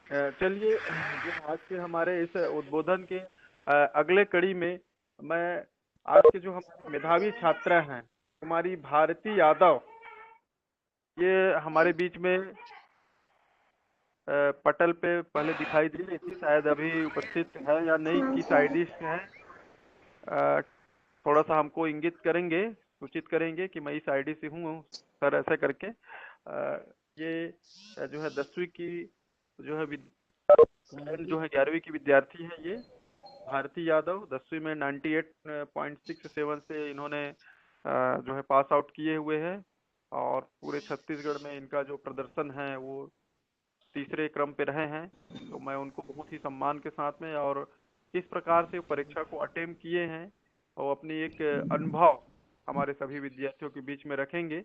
चलिए, जो आज के हमारे इस उद्बोधन के अगले कड़ी में मैं आज के जो हमारे मेधावी छात्रा हैं कुमारी भारती यादव, ये हमारे बीच में पटल पे पहले दिखाई दी रही थी, शायद अभी उपस्थित है या नहीं, किस आईडी से है, थोड़ा सा हमको इंगित करेंगे, सूचित करेंगे कि मैं इस आईडी से हूँ सर, ऐसा करके। ये जो है 10वीं की जो है 11वीं की विद्यार्थी है ये, भारती यादव 10वीं में 98.67 से इन्होंने जो है पास आउट किए हुए हैं और पूरे छत्तीसगढ़ में इनका जो प्रदर्शन है वो तीसरे क्रम पे रहे हैं। तो मैं उनको बहुत ही सम्मान के साथ में और किस प्रकार से परीक्षा को अटेम्प्ट किए हैं और अपनी एक अनुभव हमारे सभी विद्यार्थियों के बीच में रखेंगे।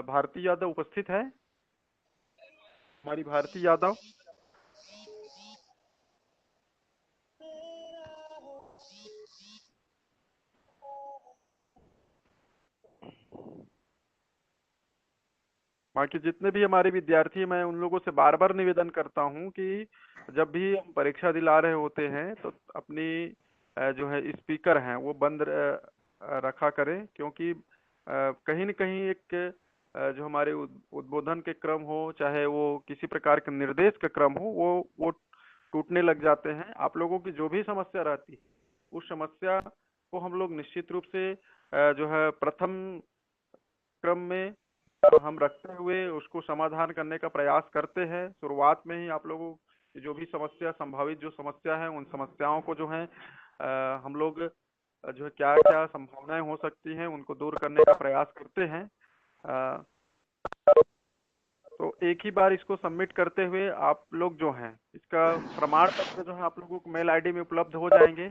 भारती यादव उपस्थित है? हमारी भारती यादव? बाकी जितने भी हमारे विद्यार्थी, मैं उन लोगों से बार बार निवेदन करता हूं कि जब भी हम परीक्षा दिला रहे होते हैं तो अपनी जो है स्पीकर हैं वो बंद रखा करें, क्योंकि कहीं न कहीं एक जो हमारे उद्बोधन के क्रम हो, चाहे वो किसी प्रकार के निर्देश के क्रम हो, वो टूटने लग जाते हैं। आप लोगों की जो भी समस्या रहती है उस समस्या को हम लोग निश्चित रूप से जो है प्रथम क्रम में हम रखते हुए उसको समाधान करने का प्रयास करते हैं। शुरुआत में ही आप लोगों की जो भी समस्या, संभावित जो समस्या है, उन समस्याओं को जो है हम लोग जो है क्या क्या संभावनाएं हो सकती हैं उनको दूर करने का प्रयास करते हैं। तो एक ही बार इसको सबमिट करते हुए आप लोग जो हैं इसका प्रमाण पत्र जो है आप लोगों को मेल आईडी में उपलब्ध हो जाएंगे।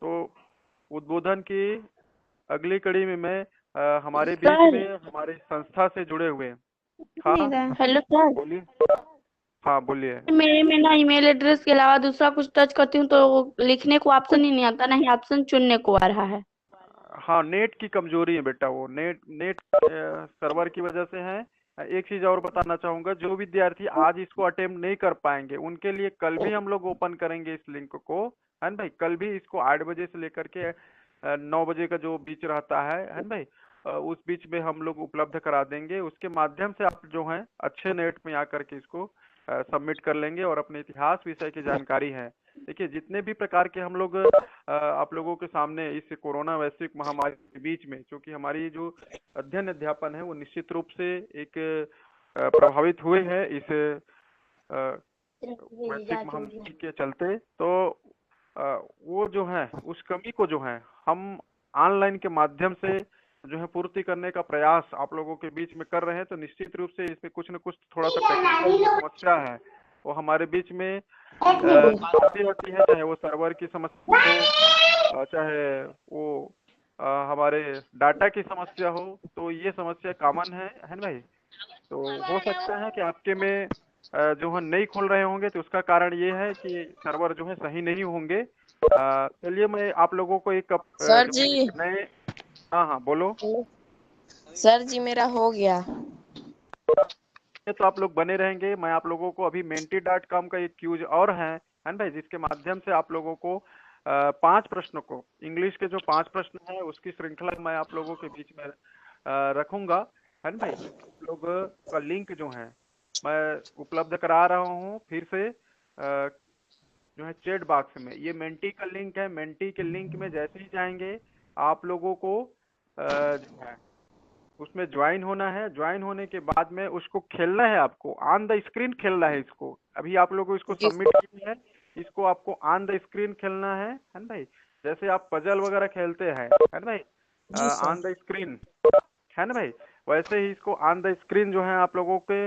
तो उद्बोधन की अगली कड़ी में मैं हमारे बीच में हमारे संस्था से जुड़े हुए। हाँ हेलो सर, बोलिए। हाँ बोलिए। मेरे में ना ईमेल एड्रेस के अलावा दूसरा कुछ टच करती हूँ तो लिखने को ऑप्शन ही नहीं आता, ना ही ऑप्शन चुनने को आ रहा है। हाँ, नेट की कमजोरी है बेटा, वो नेट सर्वर की वजह से है। एक चीज और बताना चाहूंगा, जो विद्यार्थी आज इसको अटेम्प्ट नहीं कर पाएंगे उनके लिए कल भी हम लोग ओपन करेंगे इस लिंक को, है ना भाई। कल भी इसको 8 बजे से लेकर के 9 बजे का जो बीच रहता है ना भाई, उस बीच में हम लोग उपलब्ध करा देंगे। उसके माध्यम से आप जो है अच्छे नेट में आकर के इसको सबमिट कर लेंगे और अपने इतिहास विषय की जानकारी है। देखिए, जितने भी प्रकार के हम लोग आप लोगों के सामने इस कोरोना वैश्विक महामारी के बीच में, क्योंकि हमारी जो अध्ययन अध्यापन है वो निश्चित रूप से एक प्रभावित हुए हैं इस वैश्विक महामारी के चलते, तो वो जो है उस कमी को जो है हम ऑनलाइन के माध्यम से जो है पूर्ति करने का प्रयास आप लोगों के बीच में कर रहे हैं। तो निश्चित रूप से इसमें कुछ न कुछ थोड़ा सा टेक्निकल समस्या है वो हमारे बीच में आती रहती है, चाहे वो सर्वर की समस्या हो, चाहे वो हमारे डाटा की समस्या हो। तो ये समस्या कॉमन है ना भाई। तो हो सकता है कि आपके में जो है नहीं खोल रहे होंगे, तो उसका कारण ये है कि सर्वर जो है सही नहीं होंगे। चलिए, मैं आप लोगों को एक सर जी नए। हाँ बोलो। सर जी मेरा हो गया। तो आप लोग बने रहेंगे। मैं आप लोगों को अभी menti.com का एक क्यूज और है ना भाई, जिसके माध्यम से आप लोगों को 5 प्रश्नों को, इंग्लिश के जो 5 प्रश्न है उसकी श्रृंखला मैं आप लोगों के बीच में रखूंगा, है ना भाई। आप लोग का लिंक जो है मैं उपलब्ध करा रहा हूँ फिर से जो है चैट बॉक्स में। ये मेंटी का लिंक है। मेंटी के लिंक में जैसे ही जाएंगे आप लोगों को जो है उसमें ज्वाइन होना है। ज्वाइन होने के बाद में उसको खेलना है, आपको ऑन द स्क्रीन खेलना है इसको। अभी आप लोगों को इसको सबमिट किया है, इसको आपको ऑन द स्क्रीन खेलना है ना भाई। जैसे आप पजल वगैरह खेलते हैं है ना भाई, ऑन द स्क्रीन, है ना भाई, वैसे ही इसको ऑन द स्क्रीन जो है आप लोगों के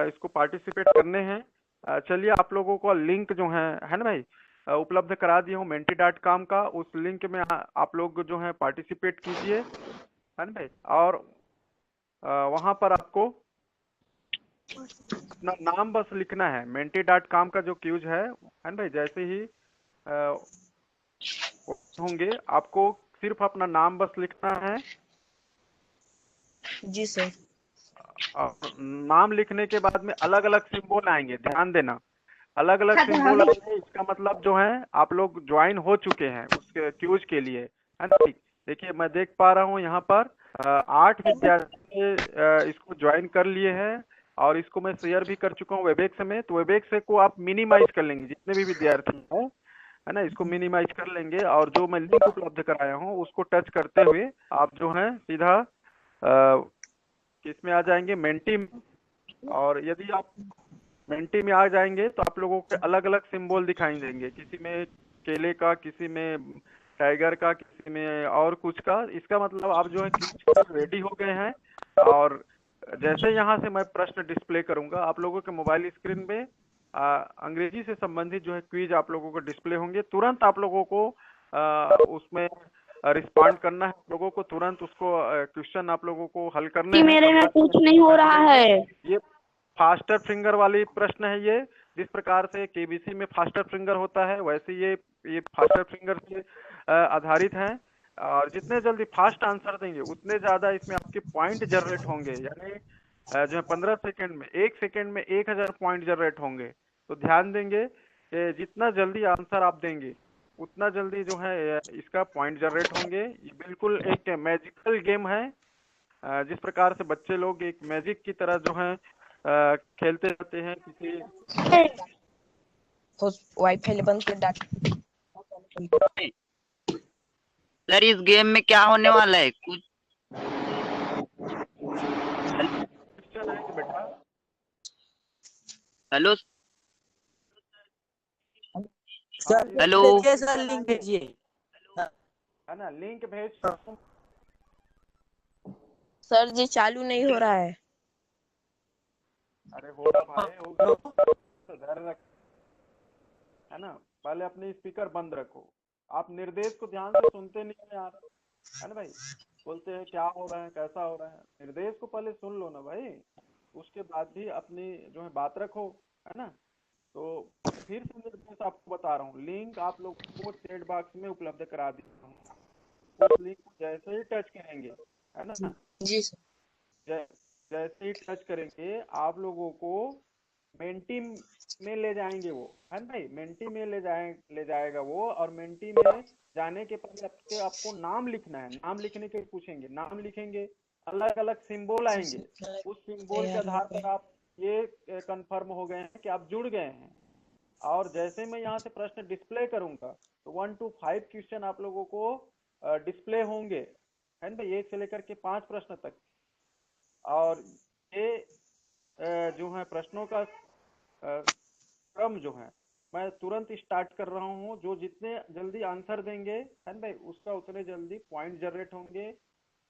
इसको पार्टिसिपेट करने हैं। चलिए, आप लोगों को लिंक जो है ना भाई उपलब्ध करा दिया हूँ menti.com का। उस लिंक में आप लोग जो है पार्टिसिपेट कीजिए, है ना भाई। और वहां पर आपको अपना नाम बस लिखना है। menti.com का जो क्यूज है ना भाई, जैसे ही होंगे आपको सिर्फ अपना नाम बस लिखना है। जी सर। नाम लिखने के बाद में अलग अलग सिंबल आएंगे, ध्यान देना, अलग अलग सिंबल आएंगे। इसका मतलब जो है आप लोग ज्वाइन हो चुके हैं उस क्यूज के लिए, है ना। देखिए, मैं देख पा रहा हूँ यहाँ पर 8 विद्यार्थी इसको ज्वाइन कर लिए हैं और इसको मैं शेयर भी कर चुका हूँ वेबएक्स में। तो वेबएक्स को आप मिनिमाइज कर लेंगे, जितने भी विद्यार्थी हैं, है ना, इसको मिनिमाइज कर लेंगे। और जो मैं लिंक उपलब्ध कराया हूँ उसको टच करते हुए आप जो है सीधा किसमें आ जाएंगे, मेंटी। और यदि आप मेंटी में आ जाएंगे तो आप लोगों के अलग अलग सिंबल दिखाई देंगे, किसी में केले का, किसी में टाइगर का, किसी में और कुछ का। इसका मतलब आप जो है रेडी हो गए हैं। और जैसे यहाँ से मैं प्रश्न डिस्प्ले करूंगा, आप लोगों के मोबाइल स्क्रीन में अंग्रेजी से संबंधित जो है क्विज आप लोगों को डिस्प्ले होंगे। तुरंत आप लोगों को उसमें रिस्पॉन्ड करना है, आप लोगों को तुरंत उसको क्वेश्चन आप लोगों को हल करने कि हैं। मेरे में 15 कुछ सेकंड नहीं हो रहा है। ये फास्टर फिंगर वाली प्रश्न है ये। जिस प्रकार से केबीसी में फास्टर फिंगर होता है, वैसे ये फास्टर फिंगर से आधारित है। और जितने जल्दी फास्ट आंसर देंगे उतने ज्यादा इसमें आपके पॉइंट जनरेट होंगे। यानी जो है 15 सेकंड में, 1 सेकंड में 1000 पॉइंट जनरेट होंगे। तो ध्यान देंगे कि जितना जल्दी आंसर आप देंगे उतना जल्दी जो है इसका पॉइंट जनरेट होंगे। ये बिल्कुल एक मैजिकल गेम है। जिस प्रकार से बच्चे लोग एक मैजिक की तरह जो है खेलते रहते हैं। किसी वाईफाई बंद कर डाट। सर इस गेम में क्या होने वाला है कुछ? बेटा hello sir, hello sir link भेजिए। है ना, लिंक भेज। सर जी चालू नहीं हो रहा है। अरे होगा भाई, होगा। तो धैर्य रख, है ना। पहले अपने स्पीकर बंद रखो। आप निर्देश को ध्यान से सुनते नहीं है यार, है ना भाई। बोलते हैं क्या हो रहा है, कैसा हो रहा है। निर्देश को पहले सुन लो ना भाई, उसके बाद भी अपनी जो है बात रखो, है ना। तो फिर से निर्देश आपको बता रहा हूँ, लिंक आप लोगों को चैट बॉक्स में उपलब्ध करा दिया हूँ। उस लिंक को जैसे ही टच करेंगे, है ना, जी सर। जैसे ही टच करेंगे आप लोगों को मेंटी में ले जाएंगे वो, है ना भाई। मेंटी में ले जाएगा वो। और मेंटी में जाने के पहले आपको नाम लिखना है। नाम लिखने के पूछेंगे, नाम लिखेंगे, अलग अलग सिंबल आएंगे। उस सिंबल के आधार पर आप ये कंफर्म हो गए हैं कि आप जुड़ गए हैं। और जैसे मैं यहाँ से प्रश्न डिस्प्ले करूंगा तो 1 to 5 क्वेश्चन आप लोगों को डिस्प्ले होंगे, है ना भाई, 1 से लेकर के 5 प्रश्न तक। और ये जो है प्रश्नों का क्रम जो है मैं तुरंत स्टार्ट कर रहा हूँ। जो जितने जल्दी आंसर देंगे, है ना भाई, उसका उतने जल्दी पॉइंट जनरेट होंगे।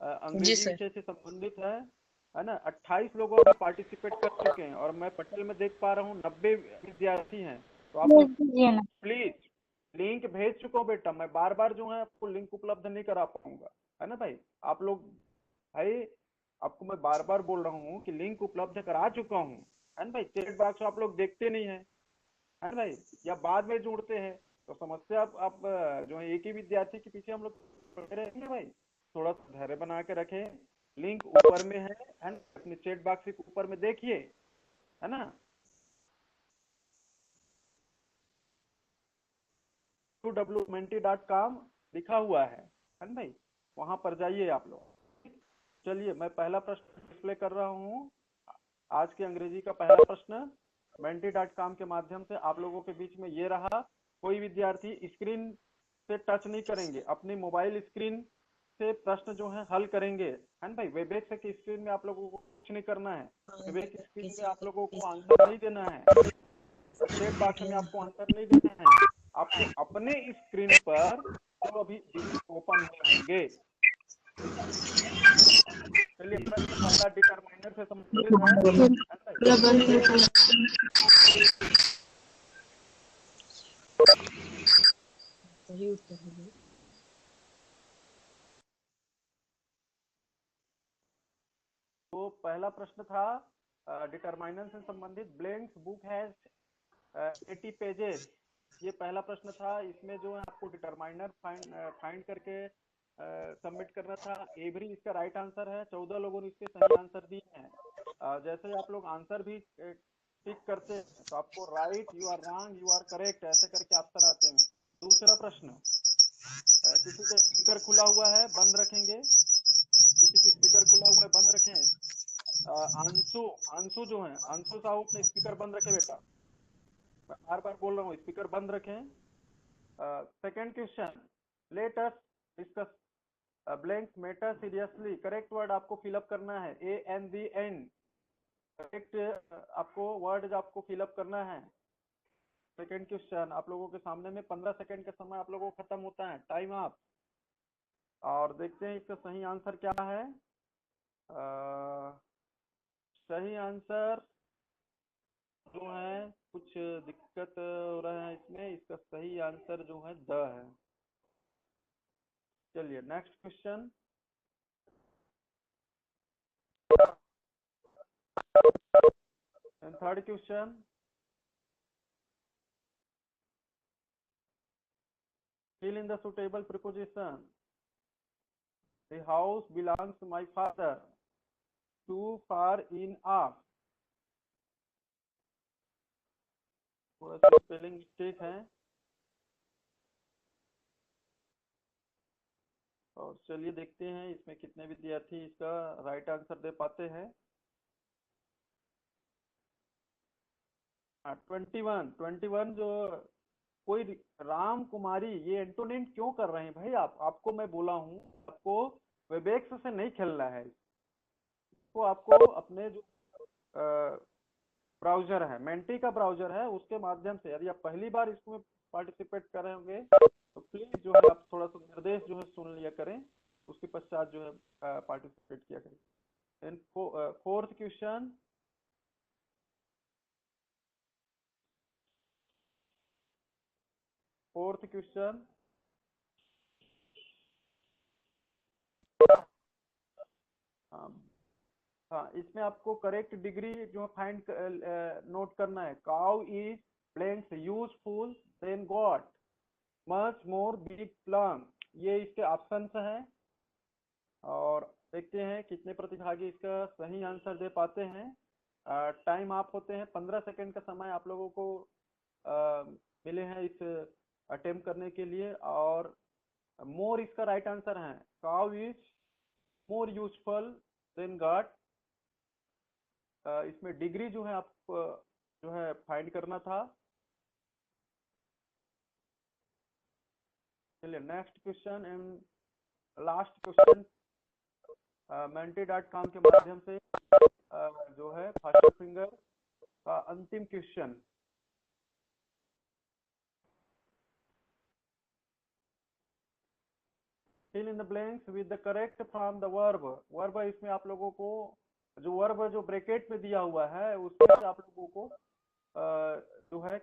अंग्रेजी विषय से संबंधित है ना। 28 लोग अभी पार्टिसिपेट कर चुके हैं और मैं पटल में देख पा रहा हूँ 90 विद्यार्थी हैं। तो आप लोग प्लीज, लिंक भेज चुका हूँ बेटा। मैं बार बार जो है आपको लिंक उपलब्ध नहीं करा पाऊंगा, है ना भाई। आप लोग भाई, आपको मैं बार बार बोल रहा हूँ कि लिंक उपलब्ध करा चुका हूँ, है ना भाई। चैट बॉक्स आप लोग देखते नहीं है ना भाई, या बाद में जुड़ते हैं। तो समस्या आप जो है एक ही विद्यार्थी के पीछे हम लोग पड़े रहेंगे भाई। थोड़ा सा धैर्य बना के रखें। लिंक ऊपर में है ना, अपने चैट बॉक्स के ऊपर में देखिए, है ना। www.menti.com लिखा हुआ है ना भाई, वहां पर जाइए आप लोग। चलिए मैं पहला प्रश्न डिस्प्ले कर रहा हूँ। आज के अंग्रेजी का पहला प्रश्न menti.com के माध्यम से आप लोगों के बीच में ये रहा। कोई विद्यार्थी स्क्रीन से टच नहीं करेंगे, अपनी मोबाइल स्क्रीन से प्रश्न जो है हल करेंगे, है ना भाई। वेबएक्स की स्क्रीन में आप लोगों को कुछ नहीं करना है। वेबएक्स स्क्रीन में आप लोगों को आंसर नहीं देना है। चैट बॉक्स में आपको आंसर नहीं देना है। आपको अपने स्क्रीन पर जो अभी ओपन होंगे। चलिए प्रश्न पहला डिटरमाइनर से संबंधित है। सही उत्तर है। तो पहला प्रश्न था डिटरमाइनर से संबंधित। Blanks book has 80 pages. ये पहला प्रश्न था। इसमें जो है आपको डिटरमाइनर फाइंड करके सबमिट करना था। एवरी इसका राइट आंसर है। 14 लोगों ने इसके सही आंसर दिए हैं। जैसे आप लोग आंसर भी टिक करते हैं तो आपको right, you are wrong, you are correct ऐसे करके ऑप्शन आते हैं। दूसरा प्रश्न, किसी का स्पीकर खुला हुआ है, बंद रखेंगे। किसी की स्पीकर खुला हुआ है, बंद रखें। अंशु जो है, अंशु साहू अपने स्पीकर बंद रखे बेटा। मैं बार बार बोल रहा हूँ स्पीकर बंद रखें। Second question, let us discuss blank matter seriously. Correct word आपको फिलअप करना है, ANDN। करेक्ट आपको वर्ड आपको फिलअप करना है। सेकंड क्वेश्चन आप लोगों के सामने में 15 सेकंड का समय आप लोगों को खत्म होता है, टाइम अप। और देखते हैं इसका सही आंसर क्या है। सही आंसर जो है कुछ दिक्कत हो रहा है इसमें, इसका सही आंसर जो है द है। चलिए next question. And third question, fill in the suitable preposition. The house belongs to my father. Too far in off. थोड़ा सा स्पेलिंग मिस्टेक है। और चलिए देखते हैं इसमें कितने विद्यार्थी इसका राइट आंसर दे पाते हैं। 21 जो कोई राम कुमारी, ये एंटोनिम क्यों कर रहे हैं भाई आप? आपको मैं बोला हूँ आपको वेबएक्स से नहीं खेलना है, इसको आपको अपने जो ब्राउजर है, मेंटी का ब्राउजर है, उसके माध्यम से, यदि आप पहली बार इसमें पार्टिसिपेट कर रहे होंगे तो प्लीज जो है आप थोड़ा सा निर्देश जो है सुन लिया करें, उसके पश्चात जो है पार्टिसिपेट किया करें। देन फोर्थ क्वेश्चन, हाँ इसमें आपको करेक्ट डिग्री जो फाइंड नोट करना है। Cow is blanks useful then god much more big plant, ये इसके ऑप्शंस हैं। और देखते हैं कितने प्रतिभागी इसका सही आंसर दे पाते हैं। टाइम आप होते हैं 15 सेकंड का समय आप लोगों को मिले हैं इस अटेम्प्ट करने के लिए। और मोर इसका राइट आंसर है। Cow is more useful then god, इसमें डिग्री जो है आप जो है फाइंड करना था। चलिए next question and last question, मेंटी.com के माध्यम से जो है फर्स्ट फिंगर का अंतिम question. fill in the blanks with the correct from the verb। Verb इसमें आप लोगों को जो वर्ब जो ब्रैकेट में दिया हुआ है उसमें से आप लोगों को जो है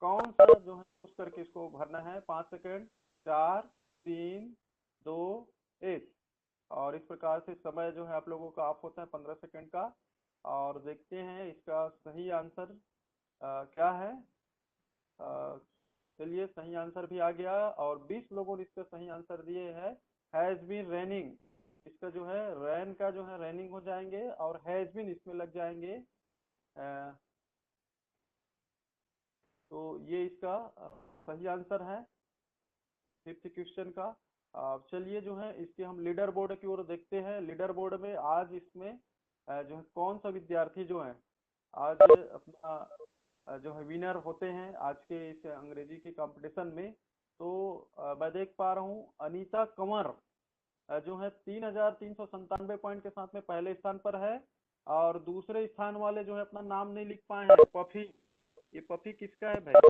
कौन सा जो है उस करके इसको भरना है। 5 सेकंड, 4, 3, 2, 1। और इस प्रकार से समय जो है आप लोगों का ऑफ होता है 15 सेकंड का। और देखते हैं इसका सही आंसर क्या है। चलिए सही आंसर भी आ गया और 20 लोगों ने इसका सही आंसर दिए हैं। हैज बीन रेनिंग, इसका जो है रैन का जो है रेनिंग हो जाएंगे और हैज बीन इसमें लग जाएंगे। तो ये इसका सही आंसर है फिफ्थ क्वेश्चन का। चलिए जो है इसके हम लीडर बोर्ड की ओर देखते हैं। लीडर बोर्ड में आज इसमें जो है कौन सा विद्यार्थी जो है आज अपना जो है विनर होते हैं आज के इस अंग्रेजी के कंपटीशन में। तो मैं देख पा रहा हूँ अनीता कंवर जो है 3397 पॉइंट के साथ में पहले स्थान पर है। और दूसरे स्थान वाले जो है अपना नाम नहीं लिख पाए हैं, पफी, ये पफी किसका है भाई?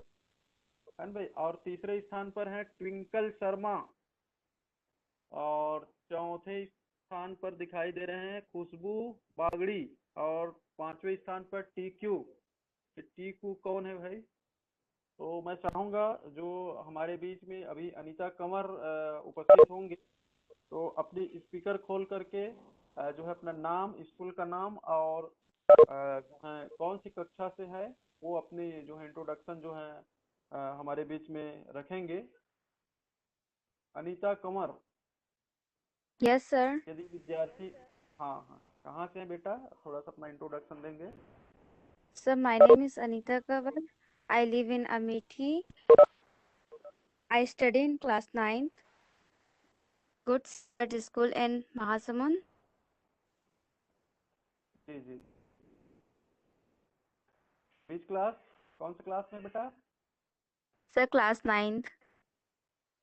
है भाई। और तीसरे स्थान पर है ट्विंकल शर्मा। और चौथे स्थान पर दिखाई दे रहे हैं खुशबू बागड़ी। और 5वें स्थान पर टीक्यू। टीक्यू कौन है भाई? तो मैं चाहूंगा जो हमारे बीच में अभी अनीता कंवर उपस्थित होंगे तो अपनी स्पीकर खोल करके जो है अपना नाम, स्कूल का नाम और कौन सी कक्षा से है वो अपनी जो है इंट्रोडक्शन जो है हमारे बीच में रखेंगे। अनीता कंवर। Yes sir. यदि विद्यार्थी, हाँ हाँ, कहाँ से है बेटा? थोड़ा सा अपना इंट्रोडक्शन देंगे। Sir my name is Anita Kanwar, I live in Amethi, I study in class 9th, good study school in Mahasamund. जी जी। विच क्लास, कौन सा क्लास में बेटा? Sir class 9th।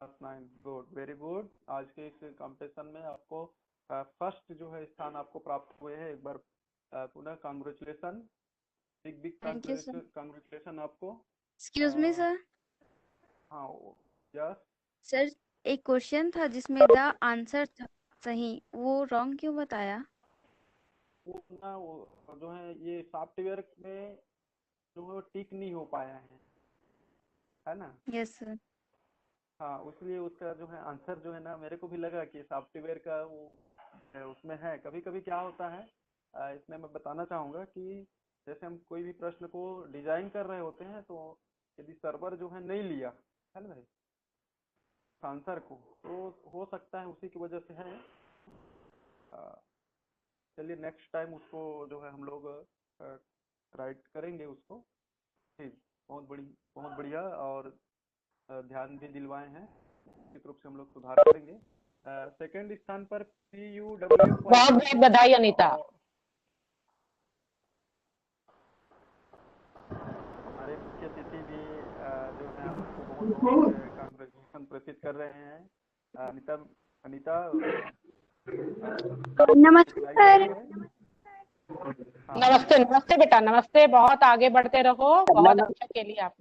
Class 9, good, very good. आज के इस कंपटीशन में आपको फर्स्ट जो है स्थान आपको प्राप्त हुए हैं। एक बार पुनः congratulation, big Thank you, sir. Congratulation आपको। Excuse me, sir. हाँ, यस सर एक क्वेश्चन था जिसमें द आंसर था सही, वो रॉन्ग क्यों बताया? वो ना, वो जो है ये सॉफ्टवेयर में जो है टिक नहीं हो पाया है ना। Yes sir. हाँ, उसलिए उसका जो है आंसर जो है ना, मेरे को भी लगा कि सॉफ्टवेयर का वो उसमें है। कभी कभी क्या होता है, इसमें मैं बताना चाहूँगा कि जैसे हम कोई भी प्रश्न को डिजाइन कर रहे होते हैं, तो यदि सर्वर जो है नहीं लिया है ना भाई आंसर को, तो हो सकता है उसी की वजह से है। चलिए नेक्स्ट टाइम उसको जो है हम लोग राइट करेंगे उसको। ठीक, बहुत बढ़िया, और ध्यान भी दिलवाए हैं, निश्चित रूप से हम लोग सुधार करेंगे। सेकंड स्थान पर PUWF बहुत बहुत बधाई अनीता। हमारे मुख्य अतिथि भी जो है आपको बहुत बहुत कांग्रेचुलेशन प्रेषित कर रहे हैं। अनीता अनीता नमस्ते लाइक सर। करेंगे। हाँ, नमस्ते नमस्ते बेटा, नमस्ते। बहुत आगे बढ़ते रहो, बहुत अच्छा खेली आप।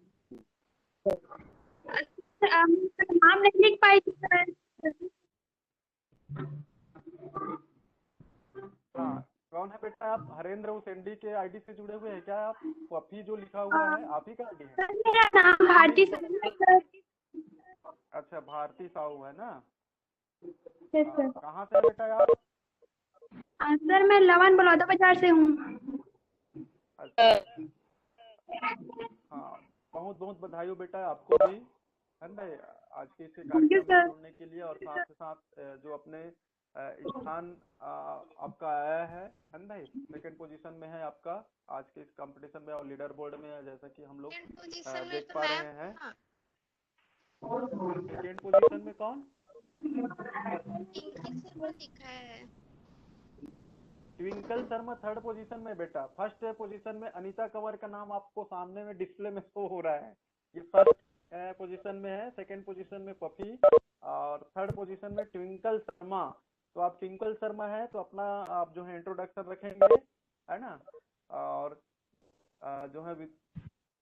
नाम नहीं लिख पाई थी सर। हाँ, कौन है बेटा आप? हरेंद्र उस एनडी के आईडी से जुड़े हुए हैं क्या आप? पफी जो लिखा हुआ है आप ही का आईडी है? सर मेरा नाम भारती सर। अच्छा, भारती साहू है ना। Yes sir. कहाँ से है बेटा आप? सर मैं लवन बलौदा बाजार से हूँ। अच्छा, हाँ, बहुत बहुत बधाई हो बेटा आपको भी, है ना, आज के इस कार्यक्रम में जुड़ने के लिए। और साथ ही साथ जो अपने स्थान आपका आया है ना भाई, सेकंड पोजीशन में है आपका आज के इस कंपटीशन में, और लीडर बोर्ड में है, जैसा कि हम लोग देख पा रहे हैं। सेकंड पोजीशन में कौन? ट्विंकल शर्मा थर्ड पोजीशन में बेटा। फर्स्ट पोजीशन में अनीता कंवर का नाम आपको सामने में डिस्प्ले में शो हो रहा है, ये फर्स्ट पोजीशन में है। सेकंड पोजीशन में पफी, और थर्ड पोजीशन में ट्विंकल शर्मा। तो आप ट्विंकल शर्मा है, तो अपना आप जो है इंट्रोडक्शन रखेंगे, है ना। और जो है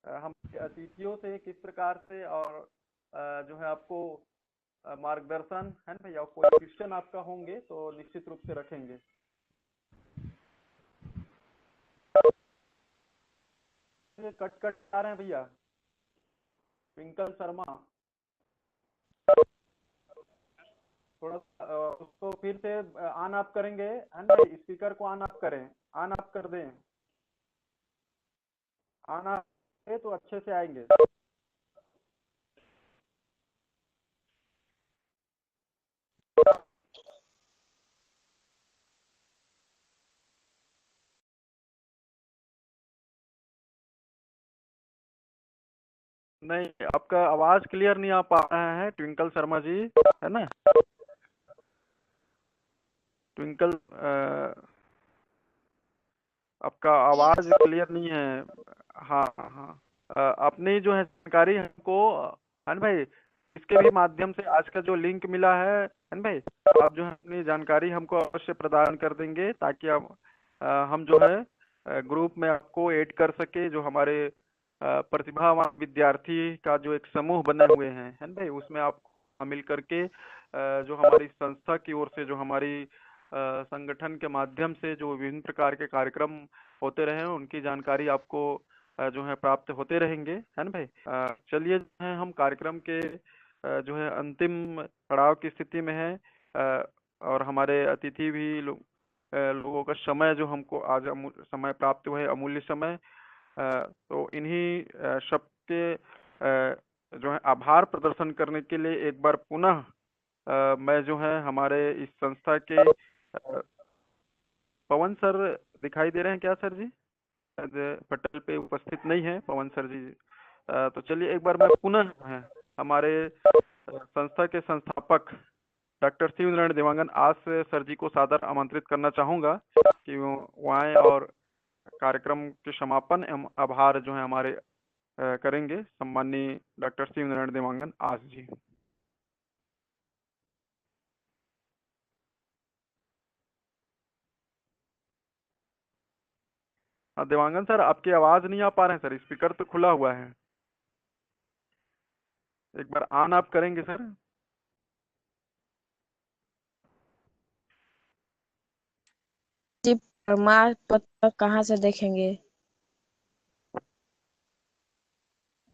हम अतिथियों से किस प्रकार से और जो है आपको मार्गदर्शन है ना भैया, कोई क्वेश्चन आपका होंगे तो निश्चित रूप से रखेंगे। कट कट आ रहे हैं भैया। ट्विंकल शर्मा, थोड़ा उसको फिर से ऑन ऑफ करेंगे, है ना, स्पीकर को ऑन ऑफ करें, ऑन ऑफ कर दें, ऑन ऑफ तो अच्छे से आएंगे। नहीं, आपका आवाज क्लियर नहीं आ पा रहा है ट्विंकल शर्मा जी, है ना। ट्विंकल आपका आवाज क्लियर नहीं है। हाँ हाँ, अपनी जो है जानकारी हमको, है ना भाई, इसके भी माध्यम से आज का जो लिंक मिला है ना भाई, आप जो है अपनी जानकारी हमको अवश्य प्रदान कर देंगे, ताकि हम जो है ग्रुप में आपको ऐड कर सके। जो हमारे प्रतिभावान विद्यार्थी का जो एक समूह बने हुए हैं, है ना भाई, उसमें आप शामिल करके जो हमारी संस्था की ओर से, जो हमारी संगठन के माध्यम से जो विभिन्न प्रकार के कार्यक्रम होते रहे, उनकी जानकारी आपको जो है प्राप्त होते रहेंगे, है ना भाई। चलिए जो है हम कार्यक्रम के जो है अंतिम पड़ाव की स्थिति में है, और हमारे अतिथि भी लोगों का समय जो हमको आज समय प्राप्त हुआ है, अमूल्य समय, तो इन्हीं शब्द के जो है आभार प्रदर्शन करने के लिए एक बार पुनः मैं जो है हमारे इस संस्था के पवन सर दिखाई दे रहे हैं क्या सर जी? पटल पे उपस्थित नहीं है पवन सर जी। तो चलिए एक बार मैं पुनः है हमारे संस्था के संस्थापक डॉक्टर शिव नारायण देवांगन आज से सर जी को सादर आमंत्रित करना चाहूंगा कि वो आए और कार्यक्रम के समापन एवं आभार जो है हमारे करेंगे सम्माननीय डॉक्टर शिव नारायण देवांगन आज जी। हाँ देवांगन सर, आपकी आवाज नहीं आ पा रहे हैं सर, स्पीकर तो खुला हुआ है। एक बार ऑन आप करेंगे सर? जी, प्रमाण पत्र कहाँ से देखेंगे?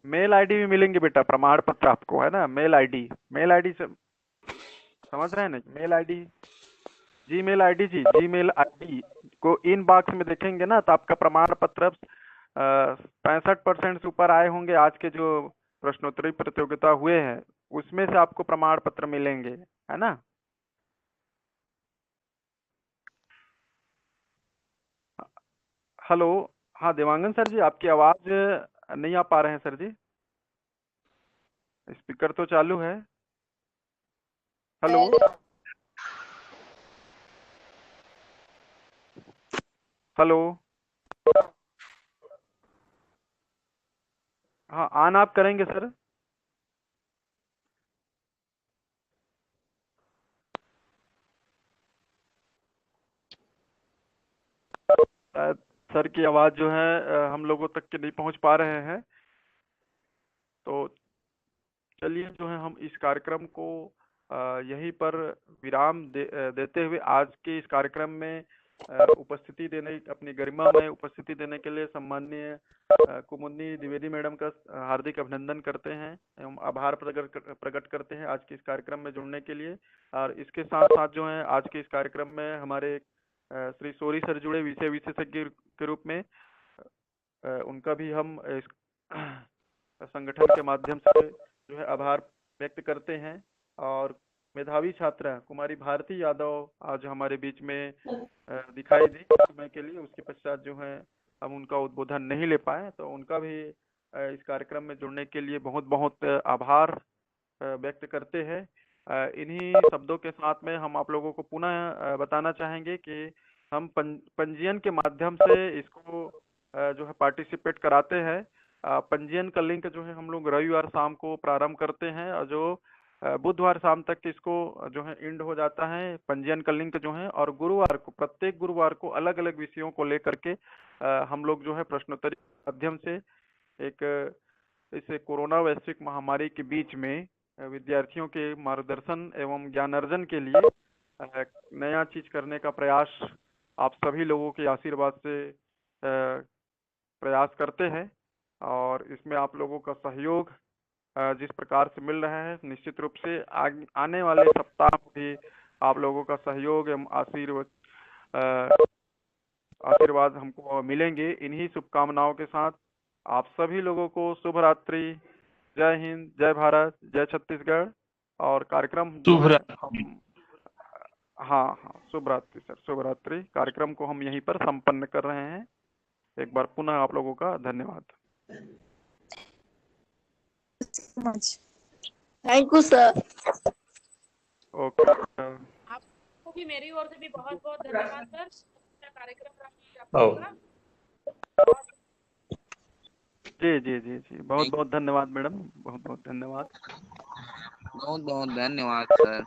मेल आईडी भी मिलेंगे बेटा, प्रमाण पत्र आपको है ना, मेल आईडी से समझ रहे हैं ना, मेल आईडी, जीमेल आईडी जी, जीमेल आईडी को इन बॉक्स में देखेंगे ना, तो आपका प्रमाण पत्र 65% से ऊपर आए होंगे। आज के जो प्रश्नोत्तरी प्रतियोगिता हुए हैं उसमें से आपको प्रमाण पत्र मिलेंगे, है ना। हेलो, हाँ देवांगन सर जी, आपकी आवाज नहीं आ पा रहे हैं सर जी, स्पीकर तो चालू है। हेलो, हेलो, हाँ ऑन आप करेंगे सर? शायद सर की आवाज जो है हम लोगों तक के नहीं पहुंच पा रहे हैं। तो चलिए जो है हम इस कार्यक्रम को यहीं पर विराम देते हुए आज के इस कार्यक्रम में उपस्थिति देने, अपनी गरिमा में उपस्थिति देने के लिए सम्माननीय कुमुदनी द्विवेदी मैडम का हार्दिक अभिनंदन करते हैं एवं आभार प्रकट करते हैं आज के इस कार्यक्रम में जुड़ने के लिए। और इसके साथ साथ जो है आज के इस कार्यक्रम में हमारे श्री सोरी सर जुड़े विषय विशेषज्ञ के रूप में, उनका भी हम इस संगठन के माध्यम से जो है आभार व्यक्त करते हैं। और मेधावी छात्रा कुमारी भारती यादव आज हमारे बीच में दिखाई दी समय के लिए, उसके पश्चात जो है हम उनका उद्बोधन नहीं ले पाए, तो उनका भी इस कार्यक्रम में जुड़ने के लिए बहुत बहुत आभार व्यक्त करते हैं। इन्हीं शब्दों के साथ में हम आप लोगों को पुनः बताना चाहेंगे कि हम पंजीयन के माध्यम से इसको जो है पार्टिसिपेट कराते हैं। पंजीयन का लिंक जो है हम लोग रविवार शाम को प्रारंभ करते हैं और जो बुधवार शाम तक इसको जो है एंड हो जाता है पंजीयन का लिंक जो है। और गुरुवार को, प्रत्येक गुरुवार को अलग अलग विषयों को लेकर के हम लोग जो है प्रश्नोत्तरी के माध्यम से एक इस कोरोना वैश्विक महामारी के बीच में विद्यार्थियों के मार्गदर्शन एवं ज्ञानार्जन के लिए नया चीज करने का प्रयास आप सभी लोगों के आशीर्वाद से प्रयास करते हैं। और इसमें आप लोगों का सहयोग जिस प्रकार से मिल रहा है, निश्चित रूप से आने वाले सप्ताह में भी आप लोगों का सहयोग एवं आशीर्वाद हमको मिलेंगे। इन्हीं शुभकामनाओं के साथ आप सभी लोगों को शुभ रात्रि, जय हिंद, जय भारत, जय छत्तीसगढ़। और कार्यक्रम हम हाँ शुभ रात्रि सर, शुभ रात्रि। कार्यक्रम को हम यहीं पर संपन्न कर रहे हैं। एक बार पुनः आप लोगों का धन्यवाद। Thank you sir. ओके, आपको भी मेरी ओर से भी बहुत बहुत धन्यवाद सर। कार्यक्रम जी जी जी जी, बहुत बहुत धन्यवाद मैडम, बहुत बहुत धन्यवाद। बहुत बहुत धन्यवाद सर।